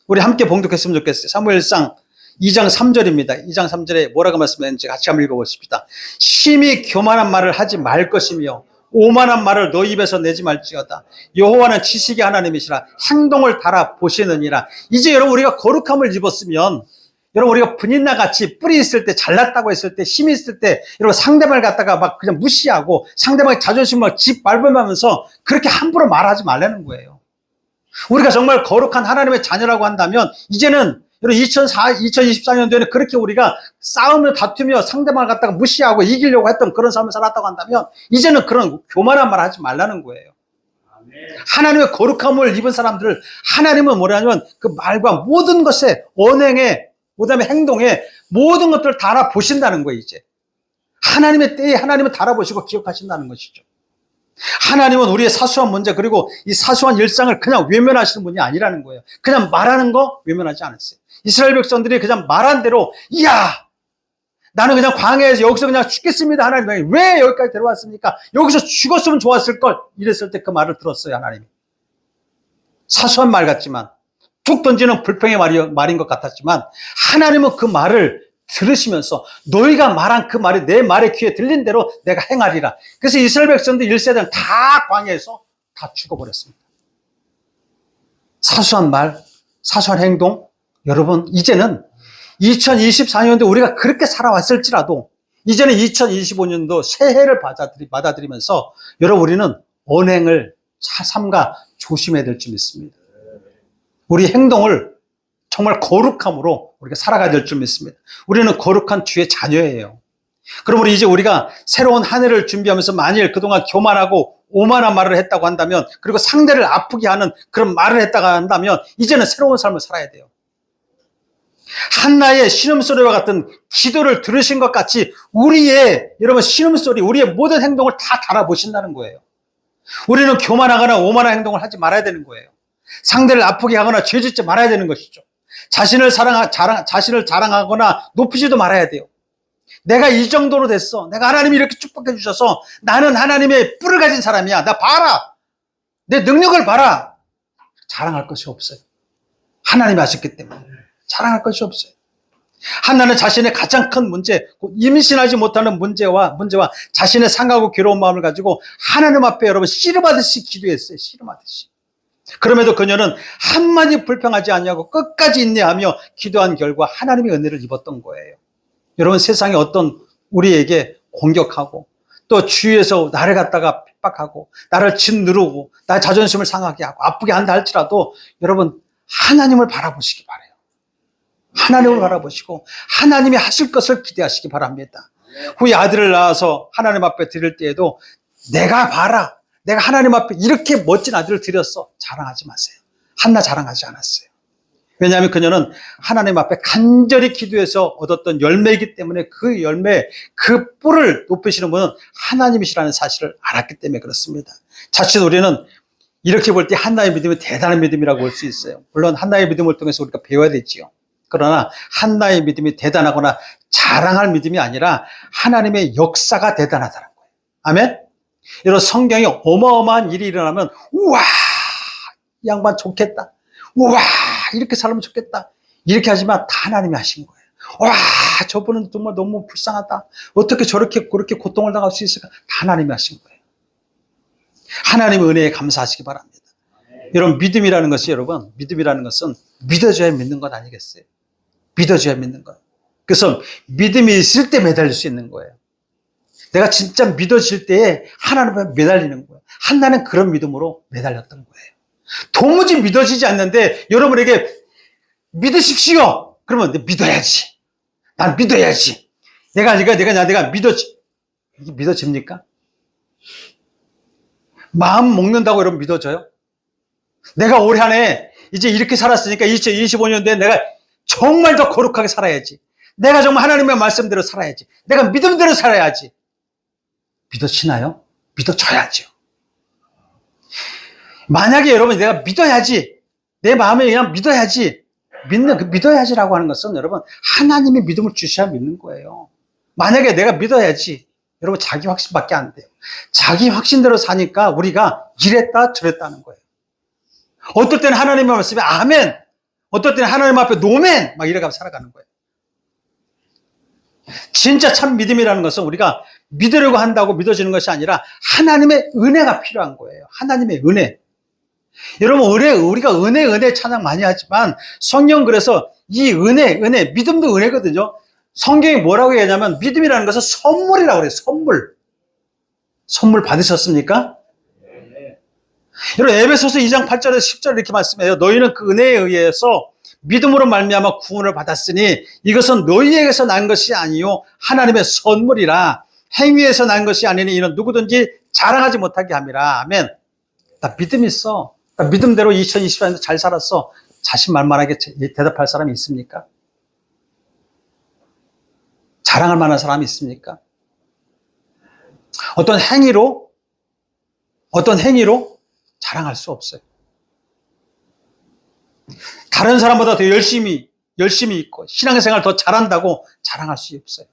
우리 함께 봉독했으면 좋겠어요. 사무엘상 2장 3절입니다. 2장 3절에 뭐라고 말씀했는지 같이 한번 읽어보십시다. 심히 교만한 말을 하지 말 것이며 오만한 말을 너 입에서 내지 말지어다. 여호와는 지식의 하나님이시라 행동을 달아보시느니라. 이제 여러분 우리가 거룩함을 입었으면 여러분 우리가 분인나 같이 뿔이 있을 때 잘났다고 했을 때 힘이 있을 때 여러분 상대방을 갖다가 막 그냥 무시하고 상대방의 자존심을 짓밟으면서 그렇게 함부로 말하지 말라는 거예요. 우리가 정말 거룩한 하나님의 자녀라고 한다면 이제는 여러분 2024년도에는 그렇게 우리가 싸우며 다투며 상대방을 갖다가 무시하고 이기려고 했던 그런 삶을 살았다고 한다면 이제는 그런 교만한 말 하지 말라는 거예요. 하나님의 거룩함을 입은 사람들을 하나님은 뭐냐면 그 말과 모든 것에 언행에 그다음에 행동에 모든 것들을 다 알아보신다는 거예요. 이제 하나님의 때에 하나님은 다 알아보시고 기억하신다는 것이죠. 하나님은 우리의 사소한 문제 그리고 이 사소한 일상을 그냥 외면하시는 분이 아니라는 거예요. 그냥 말하는 거 외면하지 않았어요. 이스라엘 백성들이 그냥 말한 대로 이야 나는 그냥 광야에서 여기서 그냥 죽겠습니다. 하나님 왜 여기까지 데려왔습니까? 여기서 죽었으면 좋았을 걸 이랬을 때 그 말을 들었어요. 하나님이 사소한 말 같지만 툭 던지는 불평의 말인 것 같았지만 하나님은 그 말을 들으시면서 너희가 말한 그 말이 내 말의 귀에 들린 대로 내가 행하리라. 그래서 이스라엘 백성들 1세대는 다 광야에서 다 죽어버렸습니다. 사소한 말, 사소한 행동 여러분 이제는 2024년도 우리가 그렇게 살아왔을지라도 이제는 2025년도 새해를 받아들이면서 여러분 우리는 언행을 삼가 조심해야 될 줄 믿습니다. 우리 행동을 정말 거룩함으로 우리가 살아가야 될 줄 믿습니다. 우리는 거룩한 주의 자녀예요. 그러므로 이제 우리가 새로운 한 해를 준비하면서 만일 그동안 교만하고 오만한 말을 했다고 한다면 그리고 상대를 아프게 하는 그런 말을 했다고 한다면 이제는 새로운 삶을 살아야 돼요. 한나의 신음소리와 같은 기도를 들으신 것 같이 우리의 여러분 신음소리 우리의 모든 행동을 다 달아보신다는 거예요. 우리는 교만하거나 오만한 행동을 하지 말아야 되는 거예요. 상대를 아프게 하거나 죄짓지 말아야 되는 것이죠. 자신을 자랑하거나 높이지도 말아야 돼요. 내가 이 정도로 됐어. 내가 하나님이 이렇게 축복해 주셔서 나는 하나님의 뿔을 가진 사람이야. 나 봐라. 내 능력을 봐라. 자랑할 것이 없어요. 하나님이 하셨기 때문에 자랑할 것이 없어요. 한나는 자신의 가장 큰 문제, 임신하지 못하는 문제와 자신의 상하고 괴로운 마음을 가지고 하나님 앞에 여러분 씨름하듯이 기도했어요. 씨름하듯이. 그럼에도 그녀는 한마디 불평하지 않냐고 끝까지 인내하며 기도한 결과 하나님의 은혜를 입었던 거예요. 여러분, 세상에 어떤 우리에게 공격하고 또 주위에서 나를 갖다가 핍박하고 나를 짓누르고 나의 자존심을 상하게 하고 아프게 한다 할지라도 여러분, 하나님을 바라보시기 바라요. 하나님을 바라보시고 하나님이 하실 것을 기대하시기 바랍니다. 후에 아들을 낳아서 하나님 앞에 드릴 때에도 내가 봐라, 내가 하나님 앞에 이렇게 멋진 아들을 드렸어, 자랑하지 마세요. 한나 자랑하지 않았어요. 왜냐하면 그녀는 하나님 앞에 간절히 기도해서 얻었던 열매이기 때문에 그 열매, 그 뿔을 높이시는 분은 하나님이시라는 사실을 알았기 때문에 그렇습니다. 자칫 우리는 이렇게 볼 때 한나의 믿음이 대단한 믿음이라고 볼 수 있어요. 물론 한나의 믿음을 통해서 우리가 배워야 되지요. 그러나 한나의 믿음이 대단하거나 자랑할 믿음이 아니라 하나님의 역사가 대단하다는 거예요. 아멘? 이런 성경에 어마어마한 일이 일어나면 우와, 이 양반 좋겠다. 우와, 이렇게 살면 좋겠다. 이렇게 하지만 다 하나님이 하신 거예요. 와, 저분은 정말 너무 불쌍하다. 어떻게 저렇게 그렇게 고통을 당할 수 있을까? 다 하나님이 하신 거예요. 하나님의 은혜에 감사하시기 바랍니다. 여러분, 믿음이라는 것이 믿음이라는 것은 믿어줘야 믿는 것 아니겠어요? 믿어줘야 믿는 것. 그래서 믿음이 있을 때 매달릴 수 있는 거예요. 내가 진짜 믿어질 때에 하나님에 매달리는 거예요. 한나는 그런 믿음으로 매달렸던 거예요. 도무지 믿어지지 않는데 여러분에게 믿으십시오. 그러면 믿어야지. 난 믿어야지. 내가 믿어지. 이게 믿어집니까? 마음 먹는다고 여러분 믿어져요? 내가 올해 안에 이제 이렇게 살았으니까 2025년도에 내가 정말 더 거룩하게 살아야지. 내가 정말 하나님의 말씀대로 살아야지. 내가 믿음대로 살아야지. 믿어지나요? 믿어져야죠. 만약에 여러분 내가 믿어야지, 내 마음에 그냥 믿어야지, 믿어야지라고 하는 것은 여러분 하나님이 믿음을 주셔야 믿는 거예요. 만약에 내가 믿어야지, 여러분 자기 확신밖에 안 돼요. 자기 확신대로 사니까 우리가 이랬다 저랬다 하는 거예요. 어떨 때는 하나님의 말씀에 아멘, 어떨 때는 하나님 앞에 노멘 막 이래가면서 살아가는 거예요. 진짜 참 믿음이라는 것은 우리가 믿으려고 한다고 믿어지는 것이 아니라 하나님의 은혜가 필요한 거예요. 하나님의 은혜. 여러분, 우리가 은혜 찬양 많이 하지만 성경 그래서 이 은혜, 믿음도 은혜거든요. 성경이 뭐라고 얘기하냐면 믿음이라는 것은 선물이라고 그래요. 선물 받으셨습니까? 여러분, 에베소서 2장 8절에서 10절 이렇게 말씀해요. 너희는 그 은혜에 의해서 믿음으로 말미암아 구원을 받았으니 이것은 너희에게서 난 것이 아니요 하나님의 선물이라. 행위에서 난 것이 아니니 이는 누구든지 자랑하지 못하게 함이라. 아멘. 나 믿음 있어. 나 믿음대로 2024년도 잘 살았어. 자신 만만하게 대답할 사람이 있습니까? 자랑할 만한 사람이 있습니까? 어떤 행위로 자랑할 수 없어요. 다른 사람보다 더 열심히 있고 신앙생활 더 잘한다고 자랑할 수 없어요.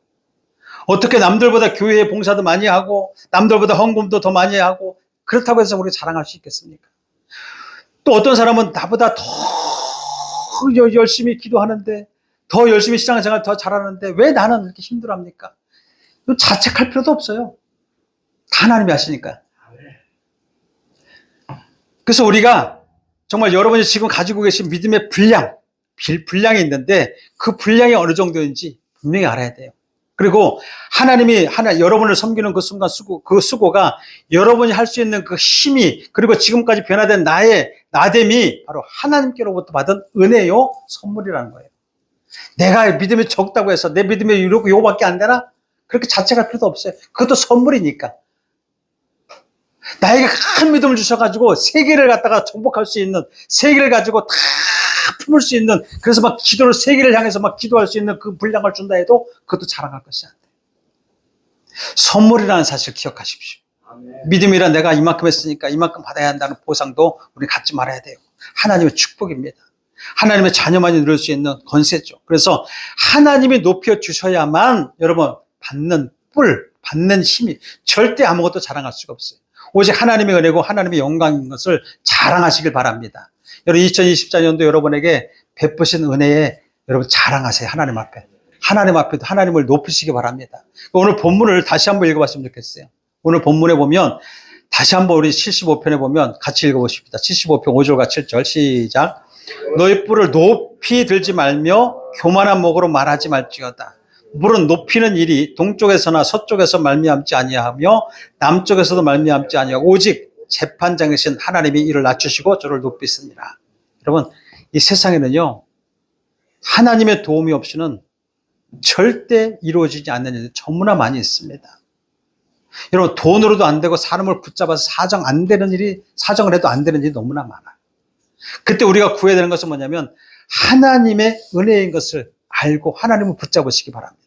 어떻게 남들보다 교회에 봉사도 많이 하고 남들보다 헌금도 더 많이 하고 그렇다고 해서 우리가 자랑할 수 있겠습니까? 또 어떤 사람은 나보다 더 열심히 기도하는데 더 열심히 신앙생활 더 잘하는데 왜 나는 이렇게 힘들어합니까? 자책할 필요도 없어요. 다 하나님이 하시니까. 그래서 우리가 정말 여러분이 지금 가지고 계신 믿음의 분량이 있는데 그 분량이 어느 정도인지 분명히 알아야 돼요. 그리고 하나님이 여러분을 섬기는 그 순간 그 수고가 여러분이 할 수 있는 그 힘이 그리고 지금까지 변화된 나의 나됨이 바로 하나님께로부터 받은 은혜요 선물이라는 거예요. 내가 믿음이 적다고 해서 내 믿음이 이거밖에 안 되나? 그렇게 자책할 필요도 없어요. 그것도 선물이니까. 나에게 큰 믿음을 주셔가지고 세계를 갖다가 정복할 수 있는, 세계를 가지고 다 품을 수 있는, 그래서 막 기도를 세계를 향해서 막 기도할 수 있는 그 분량을 준다 해도 그것도 자랑할 것이 안 돼요. 선물이라는 사실 기억하십시오. 믿음이란 내가 이만큼 했으니까 이만큼 받아야 한다는 보상도 우리 갖지 말아야 돼요. 하나님의 축복입니다. 하나님의 자녀만이 누릴 수 있는 권세죠. 그래서 하나님이 높여 주셔야만 여러분 받는 뿔, 받는 힘이 절대 아무것도 자랑할 수가 없어요. 오직 하나님의 은혜고 하나님의 영광인 것을 자랑하시길 바랍니다. 여러분 2024년도 여러분에게 베푸신 은혜에 여러분 자랑하세요. 하나님 앞에. 하나님 앞에도 하나님을 높이시기 바랍니다. 오늘 본문을 다시 한번 읽어봤으면 좋겠어요. 오늘 본문에 보면 다시 한번 우리 75편에 보면 같이 읽어보십니다. 75편 5절과 7절 시작. 너희 뿔을 높이 들지 말며 교만한 목으로 말하지 말지어다. 물은 높이는 일이 동쪽에서나 서쪽에서 말미암지 아니하며 남쪽에서도 말미암지 아니하고 오직 재판장이신 하나님이 이를 낮추시고 저를 높이시니라. 여러분 이 세상에는요 하나님의 도움이 없이는 절대 이루어지지 않는 일이 너무나 많이 있습니다. 여러분 돈으로도 안 되고 사람을 붙잡아서 사정을 해도 안 되는 일이 너무나 많아요. 그때 우리가 구해야 되는 것은 뭐냐면 하나님의 은혜인 것을 알고 하나님을 붙잡으시기 바랍니다.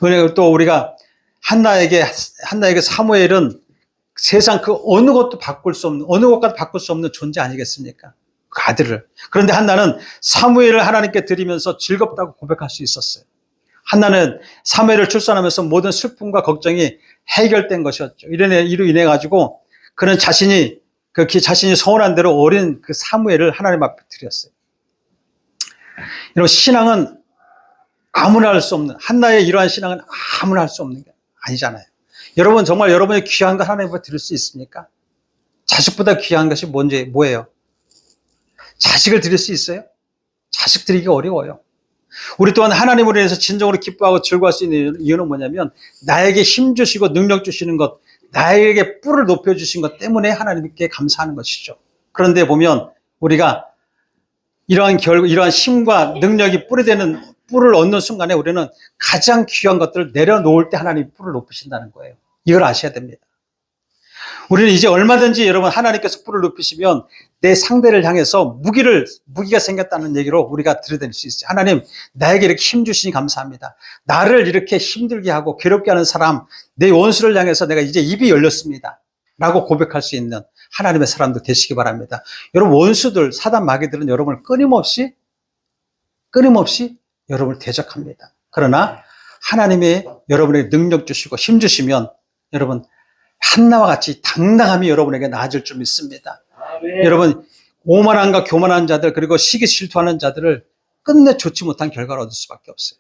은혜를 또 우리가 한나에게 사무엘은 세상 그 어느 것도 바꿀 수 없는, 어느 것과도 바꿀 수 없는 존재 아니겠습니까? 그 아들을. 그런데 한나는 사무엘을 하나님께 드리면서 즐겁다고 고백할 수 있었어요. 한나는 사무엘을 출산하면서 모든 슬픔과 걱정이 해결된 것이었죠. 이로 인해 가지고 그는 자신이 서운한 대로 어린 그 사무엘을 하나님 앞에 드렸어요. 여러분 신앙은 아무나 할 수 없는, 한나의 이러한 신앙은 아무나 할 수 없는 게 아니잖아요. 여러분 정말 여러분의 귀한 걸 하나님 앞에 드릴 수 있습니까? 자식보다 귀한 것이 뭐예요? 자식을 드릴 수 있어요? 자식 드리기 어려워요. 우리 또한 하나님으로 인해서 진정으로 기뻐하고 즐거워할 수 있는 이유는 뭐냐면 나에게 힘 주시고 능력 주시는 것, 나에게 뿔을 높여주신 것 때문에 하나님께 감사하는 것이죠. 그런데 보면 우리가 이러한 힘과 능력이 뿔을 얻는 순간에 우리는 가장 귀한 것들을 내려놓을 때 하나님이 뿔을 높이신다는 거예요. 이걸 아셔야 됩니다. 우리는 이제 얼마든지 여러분 하나님께서 뿔을 높이시면 내 상대를 향해서 무기가 생겼다는 얘기로 우리가 들여댈 수 있어요. 하나님 나에게 이렇게 힘 주시니 감사합니다. 나를 이렇게 힘들게 하고 괴롭게 하는 사람, 내 원수를 향해서 내가 이제 입이 열렸습니다 라고 고백할 수 있는 하나님의 사람도 되시기 바랍니다. 여러분 원수들, 사단 마귀들은 여러분을 끊임없이 여러분을 대적합니다. 그러나 하나님의 여러분에게 능력 주시고 힘 주시면 여러분 한나와 같이 당당함이 여러분에게 나아질 줄 믿습니다. 아멘. 여러분 오만함과 교만한 자들 그리고 시기 질투하는 자들을 끝내 좋지 못한 결과를 얻을 수밖에 없어요.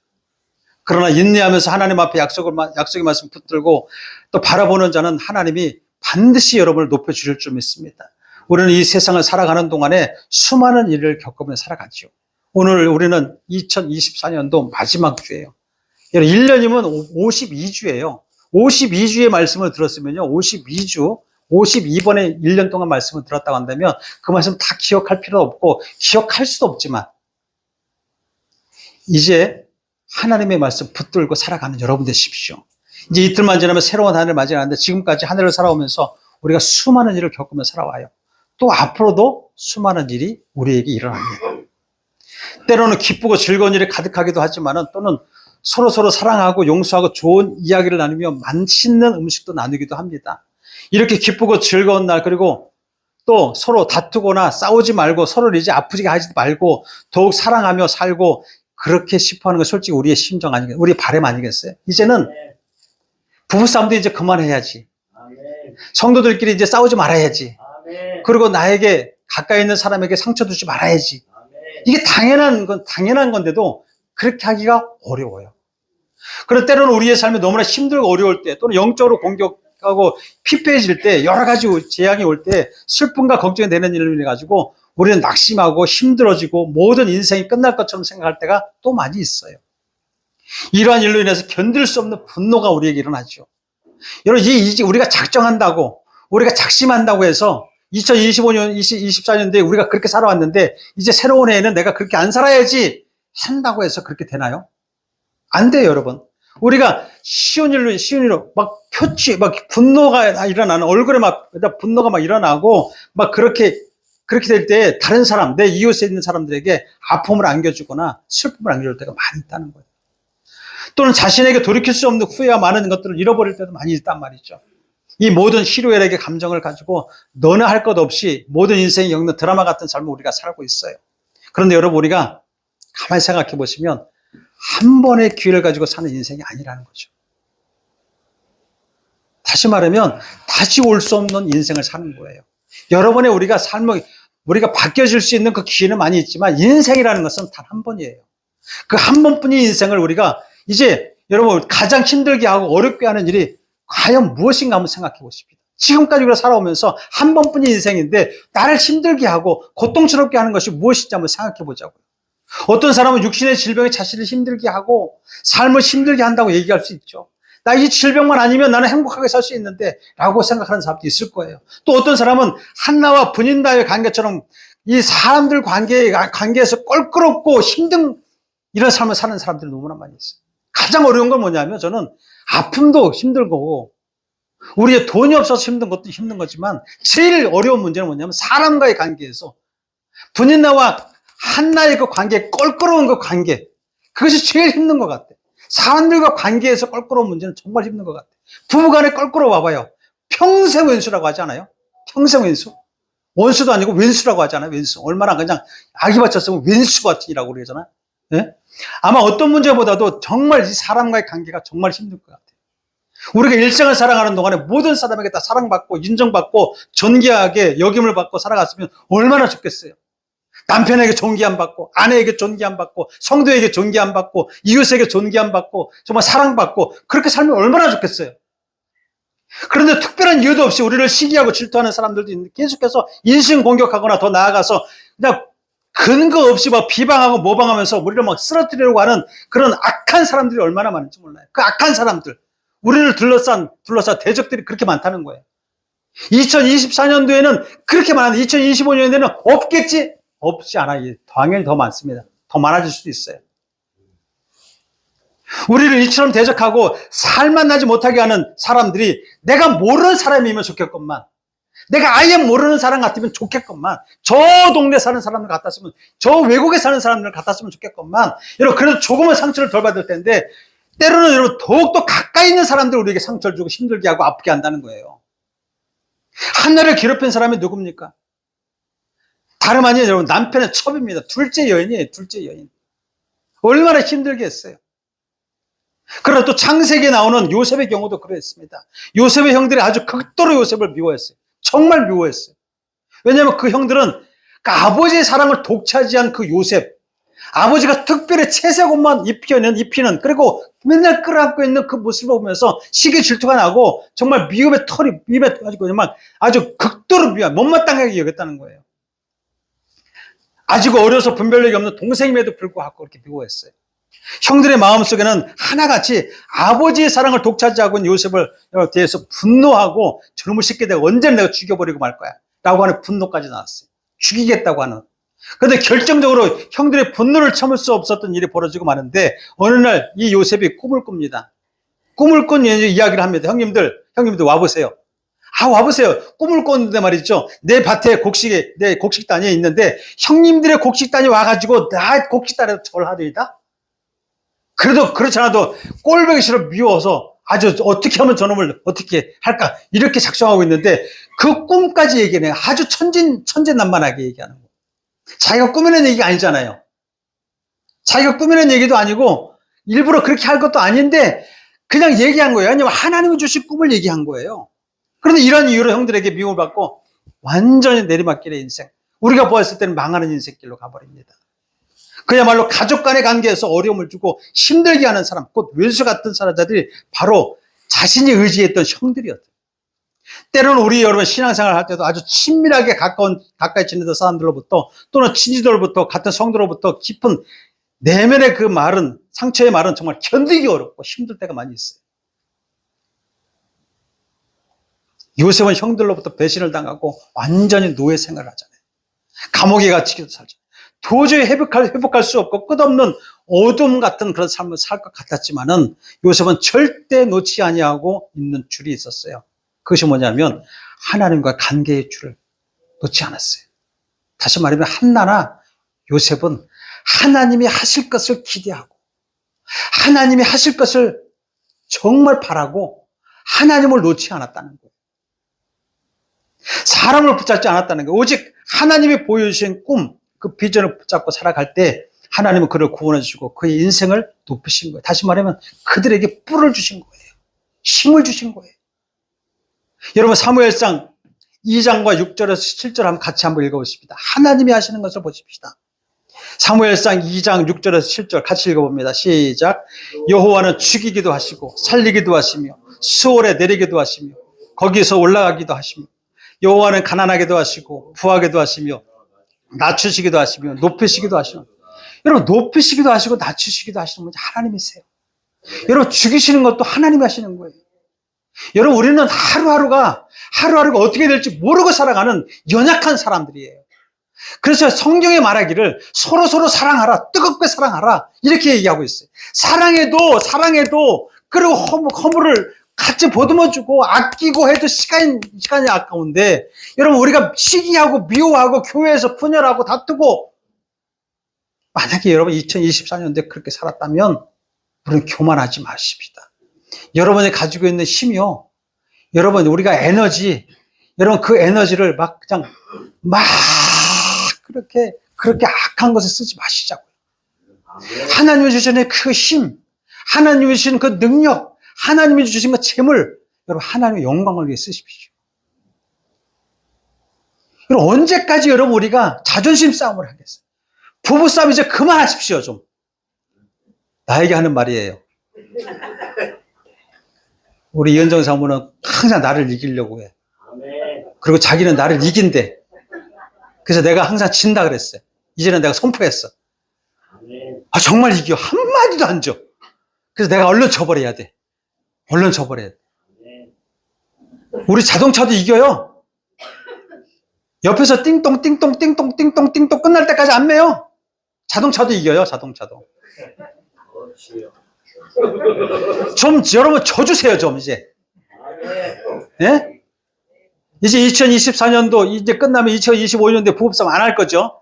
그러나 인내하면서 하나님 앞에 약속의 말씀 붙들고 또 바라보는 자는 하나님이 반드시 여러분을 높여주실 줄 믿습니다. 우리는 이 세상을 살아가는 동안에 수많은 일을 겪으며 살아가죠. 오늘 우리는 2024년도 마지막 주예요. 1년이면 52주예요. 52주의 말씀을 들었으면요. 52번의 1년 동안 말씀을 들었다고 한다면 그 말씀 다 기억할 필요도 없고 기억할 수도 없지만 이제 하나님의 말씀 붙들고 살아가는 여러분 되십시오. 이제 이틀만 지나면 새로운 한 해를 맞이하는데 지금까지 한 해를 살아오면서 우리가 수많은 일을 겪으며 살아와요. 또 앞으로도 수많은 일이 우리에게 일어납니다. 때로는 기쁘고 즐거운 일이 가득하기도 하지만 또는 서로 사랑하고 용서하고 좋은 이야기를 나누며 맛있는 음식도 나누기도 합니다. 이렇게 기쁘고 즐거운 날 그리고 또 서로 다투거나 싸우지 말고 서로를 이제 아프게 하지 말고 더욱 사랑하며 살고 그렇게 싶어하는 건 솔직히 우리의 심정 아니겠어요? 우리의 바람 아니겠어요? 이제는 부부싸움도 이제 그만해야지. 성도들끼리 이제 싸우지 말아야지. 그리고 나에게 가까이 있는 사람에게 상처 주지 말아야지. 이게 당연한 건데도 그렇게 하기가 어려워요. 그런데 때로는 우리의 삶이 너무나 힘들고 어려울 때 또는 영적으로 공격하고 피폐해질 때 여러 가지 재앙이 올 때 슬픔과 걱정이 되는 일을 인해 가지고 우리는 낙심하고 힘들어지고 모든 인생이 끝날 것처럼 생각할 때가 또 많이 있어요. 이러한 일로 인해서 견딜 수 없는 분노가 우리에게 일어나죠. 여러분 이제 우리가 작정한다고 우리가 작심한다고 해서 2025년, 24년도에 우리가 그렇게 살아왔는데 이제 새로운 해에는 내가 그렇게 안 살아야지 한다고 해서 그렇게 되나요? 안 돼요, 여러분. 우리가 쉬운 일로 막 분노가 일어나는 얼굴에 막 분노가 막 일어나고 막 그렇게 될 때 다른 사람, 내 이웃에 있는 사람들에게 아픔을 안겨주거나 슬픔을 안겨줄 때가 많이 있다는 거예요. 또는 자신에게 돌이킬 수 없는 후회와 많은 것들을 잃어버릴 때도 많이 있단 말이죠. 이 모든 희로애락의 감정을 가지고 너나 할 것 없이 모든 인생이 겪는 드라마 같은 삶을 우리가 살고 있어요. 그런데 여러분 우리가 가만히 생각해 보시면 한 번의 기회를 가지고 사는 인생이 아니라는 거죠. 다시 말하면 다시 올 수 없는 인생을 사는 거예요. 여러분의 우리가 우리가 바뀌어질 수 있는 그 기회는 많이 있지만 인생이라는 것은 단 한 번이에요. 그 한 번뿐인 인생을 우리가 이제 여러분 가장 힘들게 하고 어렵게 하는 일이 과연 무엇인가 한번 생각해 보십시오. 지금까지 우리가 살아오면서 한 번뿐인 인생인데 나를 힘들게 하고 고통스럽게 하는 것이 무엇인지 한번 생각해 보자고요. 어떤 사람은 육신의 질병이 자신을 힘들게 하고 삶을 힘들게 한다고 얘기할 수 있죠. 나 이 질병만 아니면 나는 행복하게 살 수 있는데 라고 생각하는 사람도 있을 거예요. 또 어떤 사람은 한나와 분인다의 관계처럼 이 사람들 관계에서 껄끄럽고 힘든 이런 삶을 사는 사람들이 너무나 많이 있어요. 가장 어려운 건 뭐냐면 저는 아픔도 힘들고 우리의 돈이 없어서 힘든 것도 힘든 거지만 제일 어려운 문제는 뭐냐면 사람과의 관계에서 분인나와 한나의 그 관계, 껄끄러운 그 관계, 그것이 제일 힘든 것 같아요. 사람들과 관계에서 껄끄러운 문제는 정말 힘든 것 같아요. 부부간에 껄끄러워 봐봐요. 평생 왼수라고 하지 않아요? 평생 왼수? 원수도 아니고 왼수라고 하잖아요. 왼수. 얼마나 그냥 아기 받쳤으면 왼수 같으라고 그러잖아요. 네? 아마 어떤 문제보다도 정말 이 사람과의 관계가 정말 힘들 것 같아요. 우리가 일생을 살아가는 동안에 모든 사람에게 다 사랑받고 인정받고 존귀하게 여김을 받고 살아갔으면 얼마나 좋겠어요. 남편에게 존귀함 받고 아내에게 존귀함 받고 성도에게 존귀함 받고 이웃에게 존귀함 받고 정말 사랑받고 그렇게 살면 얼마나 좋겠어요. 그런데 특별한 이유도 없이 우리를 시기하고 질투하는 사람들도 있는데 계속해서 인신 공격하거나 더 나아가서 그냥 근거 없이 막 비방하고 모방하면서 우리를 막 쓰러뜨리려고 하는 그런 악한 사람들이 얼마나 많은지 몰라요. 그 악한 사람들, 우리를 둘러싼 대적들이 그렇게 많다는 거예요. 2024년도에는 그렇게 많은데 2025년도에는 없겠지? 없지 않아요. 당연히 더 많습니다. 더 많아질 수도 있어요. 우리를 이처럼 대적하고 살만 나지 못하게 하는 사람들이 내가 모르는 사람이면 좋겠건만, 내가 아예 모르는 사람 같으면 좋겠건만, 저 동네 사는 사람들 같았으면, 저 외국에 사는 사람들 같았으면 좋겠건만, 여러분 그래도 조금은 상처를 덜 받을 텐데 때로는 여러분 더욱더 가까이 있는 사람들 우리에게 상처를 주고 힘들게 하고 아프게 한다는 거예요. 한나를 괴롭힌 사람이 누굽니까? 다름 아니에요. 여러분 남편의 첩입니다. 둘째 여인이에요. 둘째 여인. 얼마나 힘들게 했어요. 그러나 또 창세기에 나오는 요셉의 경우도 그랬습니다. 요셉의 형들이 아주 극도로 요셉을 미워했어요. 정말 미워했어요. 왜냐하면 그 형들은 그 아버지의 사랑을 독차지한 그 요셉, 아버지가 특별히 채색 옷만 입히는 그리고 맨날 끌어안고 있는 그 모습을 보면서 시기 질투가 나고 정말 미움의 털이 입에 가지고 아주 극도로 못마땅하게 여겼다는 거예요. 아직 어려서 분별력이 없는 동생임에도 불구하고 그렇게 미워했어요. 형들의 마음속에는 하나같이 아버지의 사랑을 독차지하고 있는 요셉을 대해서 분노하고 저놈의 새끼 내가 언제는 내가 죽여버리고 말 거야 라고 하는 분노까지 나왔어요. 죽이겠다고 하는. 그런데 결정적으로 형들의 분노를 참을 수 없었던 일이 벌어지고 마는데 어느 날 이 요셉이 꿈을 꿉니다. 꿈을 꾼 이야기를 합니다. 형님들 와보세요. 와보세요. 꿈을 꿨는데 말이죠. 내 밭에 내 곡식단이 있는데 형님들의 곡식단이 와가지고 나 곡식단에서 절하더이다. 그래도 그렇지 않아도 꼴보기 싫어 미워서 아주 어떻게 하면 저놈을 어떻게 할까 이렇게 작정하고 있는데 그 꿈까지 얘기해. 아주 천진난만하게 얘기하는 거예요. 자기가 꾸미는 얘기가 아니잖아요. 자기가 꾸미는 얘기도 아니고 일부러 그렇게 할 것도 아닌데 그냥 얘기한 거예요. 아니면 하나님이 주신 꿈을 얘기한 거예요. 그런데 이런 이유로 형들에게 미움을 받고 완전히 내리막길의 인생, 우리가 보았을 때는 망하는 인생길로 가버립니다. 그야말로 가족 간의 관계에서 어려움을 주고 힘들게 하는 사람, 곧 왼수 같은 사람들이 바로 자신이 의지했던 형들이었대요. 때로는 우리 여러분 신앙생활 할 때도 아주 친밀하게 가까이 지내던 사람들로부터 또는 친지들로부터 같은 성도로부터 깊은 내면의 그 말은, 상처의 말은 정말 견디기 어렵고 힘들 때가 많이 있어요. 요셉은 형들로부터 배신을 당하고 완전히 노예 생활을 하잖아요. 감옥에 갇히기도 살죠. 도저히 회복할 수 없고 끝없는 어둠 같은 그런 삶을 살 것 같았지만은 요셉은 절대 놓지 아니하고 있는 줄이 있었어요. 그것이 뭐냐면 하나님과 관계의 줄을 놓지 않았어요. 다시 말하면 한나나 요셉은 하나님이 하실 것을 기대하고 하나님이 하실 것을 정말 바라고 하나님을 놓지 않았다는 거예요. 사람을 붙잡지 않았다는 거예요. 오직 하나님이 보여주신 꿈, 그 비전을 붙잡고 살아갈 때 하나님은 그를 구원해 주시고 그의 인생을 높이신 거예요. 다시 말하면 그들에게 뿔을 주신 거예요. 힘을 주신 거예요. 여러분 사무엘상 2장과 6절에서 7절 한번 같이 한번 읽어보십니다. 하나님이 하시는 것을 보십시다. 사무엘상 2장 6절에서 7절 같이 읽어봅니다. 시작. 여호와는 죽이기도 하시고 살리기도 하시며 수월에 내리기도 하시며 거기서 올라가기도 하시며 여호와는 가난하게도 하시고 부하게도 하시며 낮추시기도 하시며 높이시기도 하시며 여러분 높이시기도 하시고 낮추시기도 하시는 분이 하나님이세요. 여러분 죽이시는 것도 하나님이 하시는 거예요. 여러분 우리는 하루하루가 어떻게 될지 모르고 살아가는 연약한 사람들이에요. 그래서 성경에 말하기를 서로 사랑하라, 뜨겁게 사랑하라 이렇게 얘기하고 있어요. 사랑해도 그리고 허물을 같이 보듬어주고 아끼고 해도 시간이 아까운데 여러분 우리가 시기하고 미워하고 교회에서 분열하고 다투고 만약에 여러분 2024년도에 그렇게 살았다면 우리는 교만하지 마십시다. 여러분이 가지고 있는 힘이요. 여러분 우리가 에너지 여러분 그 에너지를 막 그냥 막 그렇게 악한 것에 쓰지 마시자고요. 하나님이 주신 그 힘, 하나님이 주신 그 능력, 하나님이 주신 그 재물, 여러분 하나님의 영광을 위해 쓰십시오. 여러분 언제까지 여러분 우리가 자존심 싸움을 하겠어요? 부부 싸움 이제 그만하십시오 좀. 나에게 하는 말이에요. 우리 이현정 사모는 항상 나를 이기려고 해. 그리고 자기는 나를 이긴대. 그래서 내가 항상 진다 그랬어요. 이제는 내가 선포했어. 아, 정말 이겨. 한마디도 안 줘. 그래서 내가 얼른 져버려야 돼. 얼른 져버려야 돼. 우리 자동차도 이겨요. 옆에서 띵동 끝날 때까지 안 매요. 자동차도 이겨요. 자동차도. 좀 여러분 져주세요 좀 이제. 예? 이제 2024년도 이제 끝나면 2025년도에 부부싸움 안 할 거죠?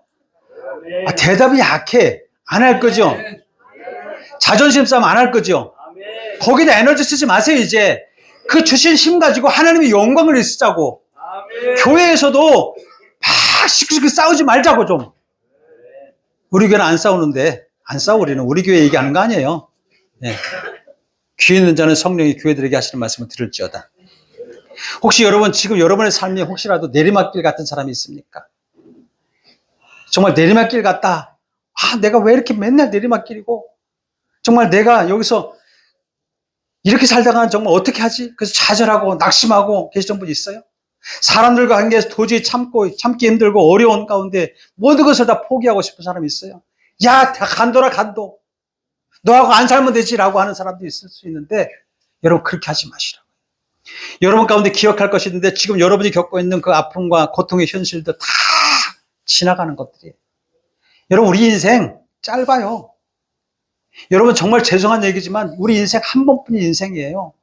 아, 대답이 약해. 안 할 거죠? 자존심 싸움 안 할 거죠? 거기다 에너지 쓰지 마세요 이제. 그 주신 힘 가지고 하나님의 영광을 쓰자고. 교회에서도 막 시끄럽게 싸우지 말자고 좀. 우리 교회는 안 싸우는데 안 싸워 우리는. 우리 교회 얘기하는 거 아니에요. 네. 귀 있는 자는 성령이 교회들에게 하시는 말씀을 들을지어다. 혹시 여러분 지금 여러분의 삶에 혹시라도 내리막길 같은 사람이 있습니까? 정말 내리막길 같다. 아, 내가 왜 이렇게 맨날 내리막길이고 정말 내가 여기서 이렇게 살다가 정말 어떻게 하지? 그래서 좌절하고 낙심하고 계시던 분 있어요? 사람들과 관계에서 도저히 참기 힘들고 어려운 가운데 모든 것을 다 포기하고 싶은 사람이 있어요? 야, 간도라 간도. 너하고 안 살면 되지라고 하는 사람도 있을 수 있는데 여러분 그렇게 하지 마시라고. 여러분 가운데 기억할 것이 있는데 지금 여러분이 겪고 있는 그 아픔과 고통의 현실도 다 지나가는 것들이에요. 여러분 우리 인생 짧아요. 여러분 정말 죄송한 얘기지만 우리 인생 한 번뿐인 인생이에요.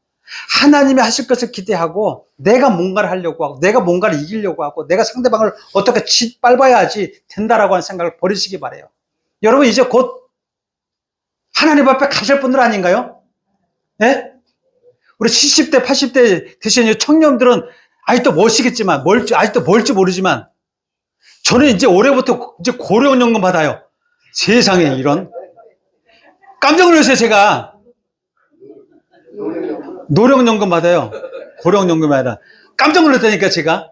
하나님이 하실 것을 기대하고 내가 뭔가를 하려고 하고 내가 뭔가를 이기려고 하고 내가 상대방을 어떻게 짓밟아야지 된다라고 하는 생각을 버리시기 바라요. 여러분 이제 곧 하나님 앞에 가실 분들 아닌가요? 예? 우리 70대, 80대 되신 청년들은 아직도 멋이겠지만, 아직도 뭘지 모르지만, 저는 이제 올해부터 이제 고령연금 받아요. 세상에 이런. 깜짝 놀랐어요, 제가. 노령연금 받아요. 고령연금이 아니라. 깜짝 놀랐다니까, 제가.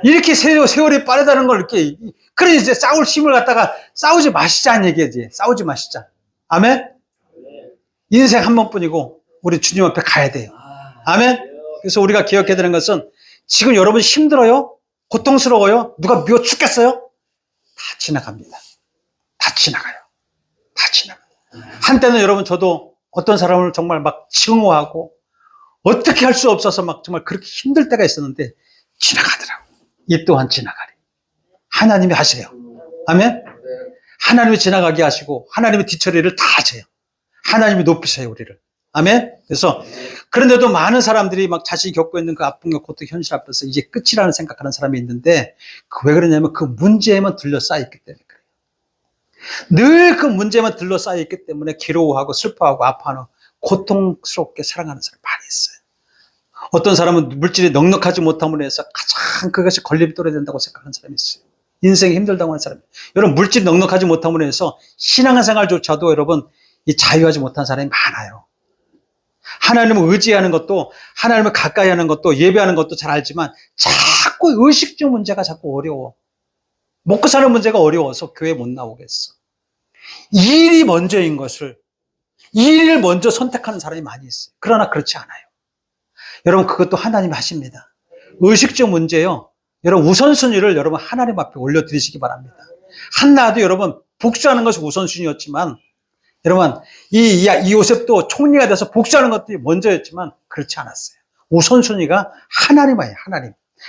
이렇게 세월이 빠르다는 걸 이렇게. 그래, 이제 싸울 힘을 갖다가 싸우지 마시자는 얘기지. 싸우지 마시자. 아멘? 인생 한 번뿐이고, 우리 주님 앞에 가야 돼요. 아멘? 그래서 우리가 기억해야 되는 것은 지금 여러분 힘들어요? 고통스러워요? 누가 미워 죽겠어요? 다 지나갑니다. 다 지나가요. 다 지나가요. 한때는 여러분 저도 어떤 사람을 정말 막 증오하고 어떻게 할 수 없어서 막 정말 그렇게 힘들 때가 있었는데 지나가더라고요. 이 또한 지나가리. 하나님이 하세요. 아멘? 하나님이 지나가게 하시고 하나님의 뒤처리를 다 하세요. 하나님이 높이세요, 우리를. 아멘? 그래서 그런데도 많은 사람들이 막 자신이 겪고 있는 그 아픔과 고통 현실 앞에서 이제 끝이라는 생각하는 사람이 있는데 그 왜 그러냐면 그 문제에만 둘러싸여있기 때문에 그래요. 늘 그 문제만 둘러싸여있기 때문에 괴로워하고 슬퍼하고 아파하는 고통스럽게 살아가는 사람이 많이 있어요. 어떤 사람은 물질이 넉넉하지 못함으로 해서 가장 그것이 걸림돌이 된다고 생각하는 사람이 있어요. 인생이 힘들다고 하는 사람이. 여러분 물질이 넉넉하지 못함으로 해서 신앙생활조차도 여러분 이 자유하지 못한 사람이 많아요. 하나님을 의지하는 것도, 하나님을 가까이 하는 것도, 예배하는 것도 잘 알지만 자꾸 의식적 문제가 자꾸 어려워. 먹고 사는 문제가 어려워서 교회 못 나오겠어. 일이 먼저인 것을, 일을 먼저 선택하는 사람이 많이 있어요. 그러나 그렇지 않아요. 여러분, 그것도 하나님이 하십니다. 의식적 문제요. 여러분, 우선순위를 여러분 하나님 앞에 올려드리시기 바랍니다. 한나도 여러분 복수하는 것이 우선순위였지만, 여러분, 이 요셉도 총리가 돼서 복수하는 것들이 먼저였지만 그렇지 않았어요. 우선순위가 하나님이에요.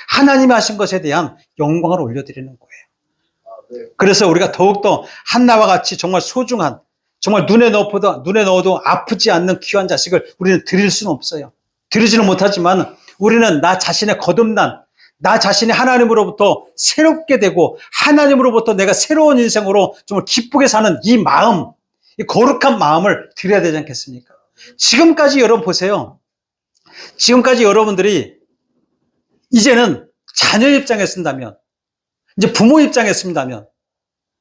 하나님이 하신 것에 대한 영광을 올려드리는 거예요. 그래서 우리가 더욱더 한나와 같이 정말 소중한, 정말 눈에 넣어도 아프지 않는 귀한 자식을 우리는 드릴 수는 없어요. 드리지는 못하지만 우리는 나 자신의 거듭난, 나 자신이 하나님으로부터 새롭게 되고 하나님으로부터 내가 새로운 인생으로 정말 기쁘게 사는 이 마음, 이 거룩한 마음을 드려야 되지 않겠습니까? 지금까지 여러분 보세요. 지금까지 여러분들이 이제는 자녀 입장에 쓴다면, 이제 부모 입장에 쓴다면,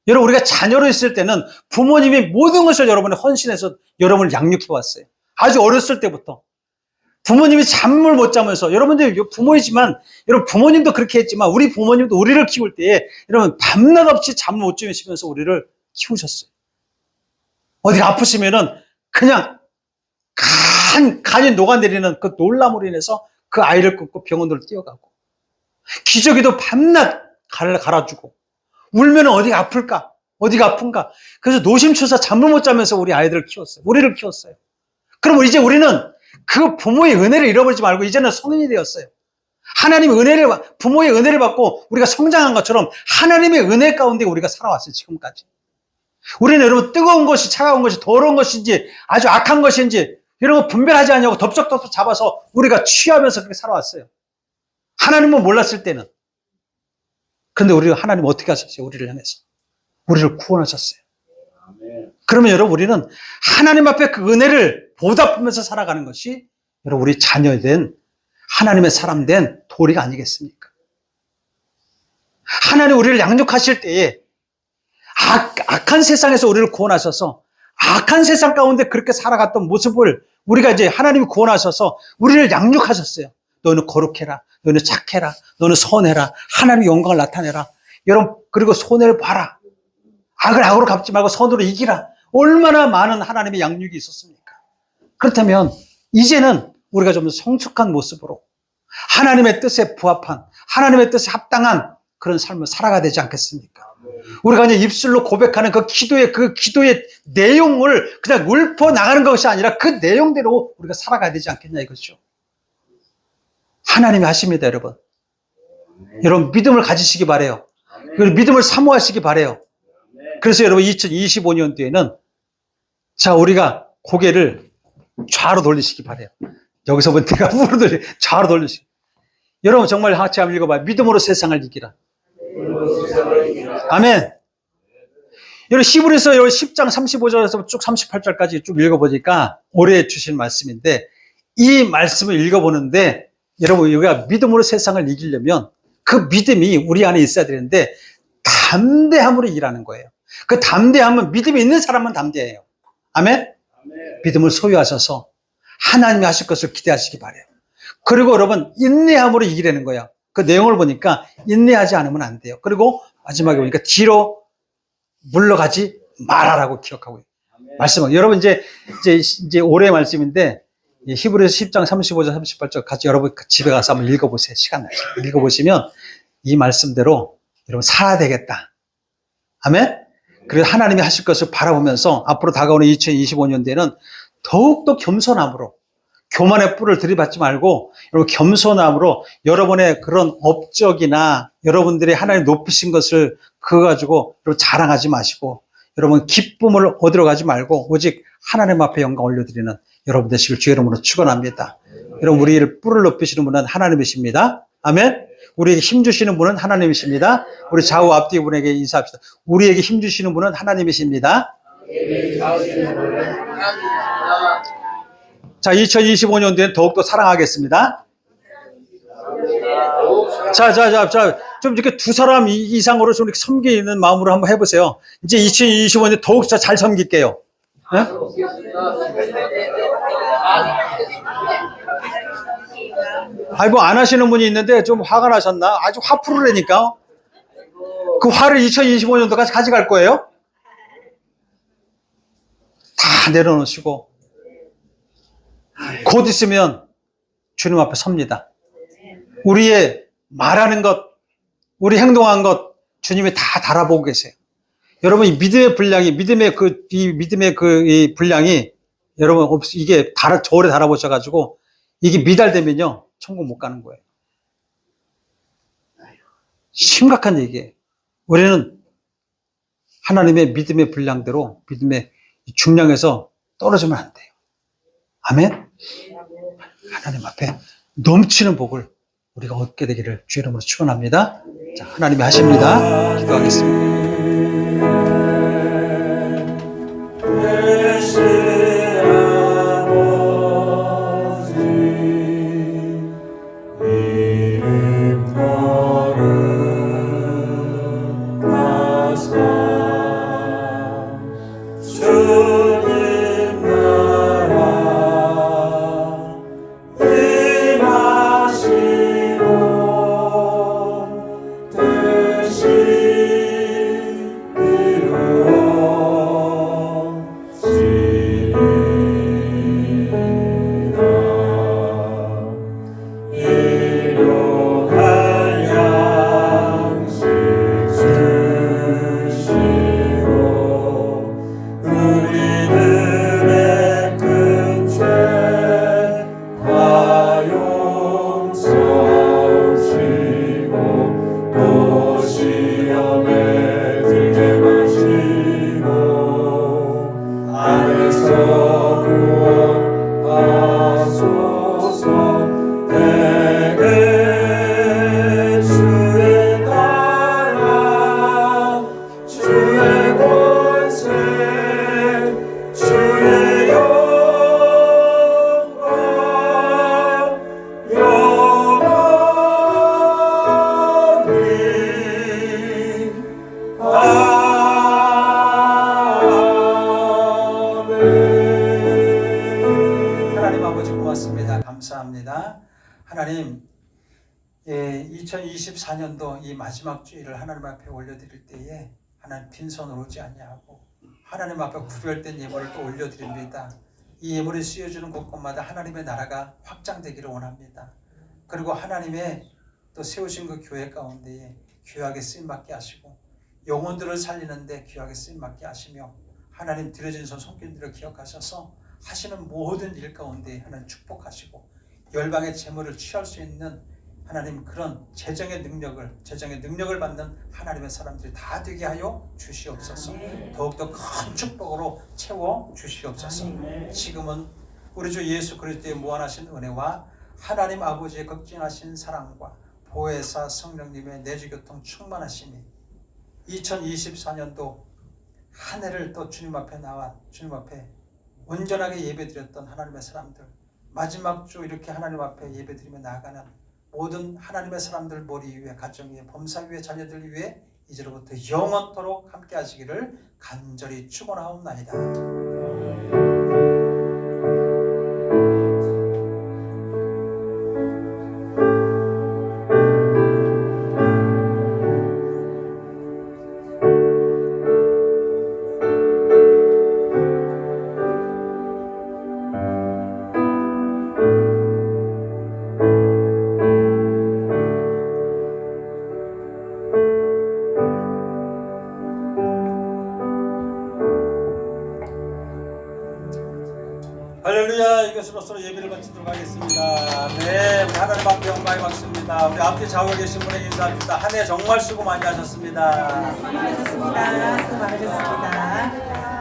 여러분 우리가 자녀로 있을 때는 부모님이 모든 것을 여러분의 헌신해서 여러분을 양육해 왔어요. 아주 어렸을 때부터. 부모님이 잠을 못 자면서, 여러분들 부모이지만, 여러분 부모님도 그렇게 했지만, 우리 부모님도 우리를 키울 때에, 여러분 밤낮 없이 잠을 못 주무시면서 우리를 키우셨어요. 어디가 아프시면은 그냥 간이 녹아내리는 그 놀람으로 인해서 그 아이를 끊고 병원으로 뛰어가고, 기저귀도 밤낮 갈아주고, 울면 어디가 아플까? 어디가 아픈가? 그래서 노심초사 잠을 못 자면서 우리 아이들을 키웠어요. 우리를 키웠어요. 그럼 이제 우리는 그 부모의 은혜를 잃어버리지 말고 이제는 성인이 되었어요. 하나님의 은혜를, 부모의 은혜를 받고 우리가 성장한 것처럼 하나님의 은혜 가운데 우리가 살아왔어요. 지금까지. 우리는 여러분 뜨거운 것이 차가운 것이 더러운 것인지 아주 악한 것인지 이런 거 분별하지 않냐고 덥석덥석 잡아서 우리가 취하면서 그렇게 살아왔어요. 하나님은 몰랐을 때는. 그런데 하나님 어떻게 하셨어요? 우리를 향해서. 우리를 구원하셨어요. 그러면 여러분 우리는 하나님 앞에 그 은혜를 보답하면서 살아가는 것이 여러분 우리 자녀된 하나님의 사람 된 도리가 아니겠습니까? 하나님 우리를 양육하실 때에 악한 세상에서 우리를 구원하셔서 악한 세상 가운데 그렇게 살아갔던 모습을 우리가 이제 하나님이 구원하셔서 우리를 양육하셨어요. 너는 거룩해라. 너는 착해라. 너는 선해라. 하나님의 영광을 나타내라. 여러분 그리고 손해를 봐라. 악을 악으로 갚지 말고 선으로 이기라. 얼마나 많은 하나님의 양육이 있었습니까? 그렇다면 이제는 우리가 좀 성숙한 모습으로 하나님의 뜻에 부합한, 하나님의 뜻에 합당한 그런 삶을 살아가야 되지 않겠습니까? 우리가 이제 입술로 고백하는 그 기도의 내용을 그냥 읊어 나가는 것이 아니라 그 내용대로 우리가 살아가야 되지 않겠냐 이거죠. 하나님이 하십니다, 여러분. 여러분 믿음을 가지시기 바래요. 그리고 믿음을 사모하시기 바래요. 그래서 여러분 2025년도에는 자 우리가 고개를 좌로 돌리시기 바래요. 여기서부터 내가 우로 좌로 돌리시기. 여러분 정말 같이 한번 읽어봐요. 믿음으로 세상을 이기라. 아멘. 여러분 히브리서 10장 35절에서 쭉 38절까지 쭉 읽어보니까 올해 주신 말씀인데 이 말씀을 읽어보는데 여러분 우리가 믿음으로 세상을 이기려면 그 믿음이 우리 안에 있어야 되는데 담대함으로 일하는 거예요. 그 담대함은 믿음이 있는 사람만 담대해요. 아멘? 믿음을 소유하셔서 하나님이 하실 것을 기대하시기 바래요. 그리고 여러분 인내함으로 이기려는 거예요. 그 내용을 보니까 인내하지 않으면 안 돼요. 그리고 마지막에 보니까 뒤로 물러가지 말아라고 기억하고 말씀하고 여러분 이제 올해 말씀인데 히브리서 10장 35절 38절 같이 여러분 집에 가서 한번 읽어보세요. 시간 나서 읽어보시면 이 말씀대로 여러분 살아야 되겠다. 아멘? 그래서 하나님이 하실 것을 바라보면서 앞으로 다가오는 2025년대에는 더욱더 겸손함으로 교만의 뿔을 들이받지 말고 여러분 겸손함으로 여러분의 그런 업적이나 여러분들이 하나님 높으신 것을 그거 가지고 여러분 자랑하지 마시고 여러분 기쁨을 얻으러 가지 말고 오직 하나님 앞에 영광 올려드리는 여러분 되시길 주의 이름으로 축원합니다. 여러분 우리를 뿔을 높이시는 분은 하나님이십니다. 아멘. 우리에게 힘주시는 분은 하나님이십니다. 우리 좌우 앞뒤 분에게 인사합시다. 우리에게 힘주시는 분은 하나님이십니다. 자, 2025년도엔 더욱더 사랑하겠습니다. 좀 이렇게 두 사람 이상으로 좀 이렇게 섬기는 마음으로 한번 해보세요. 이제 2025년에 더욱 잘 섬길게요. 네? 아니 뭐 안 하시는 분이 있는데 좀 화가 나셨나? 아주 화풀으라니까. 그 화를 2025년도까지 가져갈 거예요? 다 내려놓으시고 곧 있으면 주님 앞에 섭니다. 우리의 말하는 것, 우리 행동한 것 주님이 다 달아보고 계세요. 여러분 이 믿음의 분량이 이 분량이 여러분 이게 저울에 달아보셔가지고 이게 미달되면요 천국 못 가는 거예요. 심각한 얘기예요. 우리는 하나님의 믿음의 분량대로 믿음의 중량에서 떨어지면 안 돼요. 아멘. 하나님 앞에 넘치는 복을 우리가 얻게 되기를 주의 이름으로 축원합니다. 자, 하나님이 하십니다. 기도하겠습니다. 감사합니다. 하나님, 2024년도 이 마지막 주일을 하나님 앞에 올려드릴 때에 하나님 빈손으로 오지 아니하고 하나님 앞에 구별된 예물을 또 올려드립니다. 이 예물이 쓰여주는 곳곳마다 하나님의 나라가 확장되기를 원합니다. 그리고 하나님의 또 세우신 그 교회 가운데에 귀하게 쓰임받게 하시고 영혼들을 살리는데 귀하게 쓰임받게 하시며 하나님 드려진 손길들을 기억하셔서 하시는 모든 일 가운데 하나님 축복하시고 열방의 재물을 취할 수 있는 하나님 그런 재정의 능력을 받는 하나님의 사람들이 다 되게 하여 주시옵소서. 더욱더 큰 축복으로 채워 주시옵소서. 지금은 우리 주 예수 그리스도의 무한하신 은혜와 하나님 아버지의 극진하신 사랑과 보혜사 성령님의 내주교통 충만하심이 2024년도 한 해를 또 주님 앞에 나와 주님 앞에 온전하게 예배드렸던 하나님의 사람들, 마지막 주 이렇게 하나님 앞에 예배드리며 나아가는 모든 하나님의 사람들 머리 위에, 가정 위에, 범사 위에, 자녀들 위에 이제로부터 영원토록 함께 하시기를 간절히 축원하옵나이다. 할렐루야. 이것으로서 예배를 마치도록 하겠습니다. 네, 우리 하나님 앞에 영광이 받습니다. 우리 앞에 좌우에 계신 분에게 인사합니다. 한 해 정말 수고 많이 하셨습니다. 수고 많으셨습니다. 수고 많으셨습니다.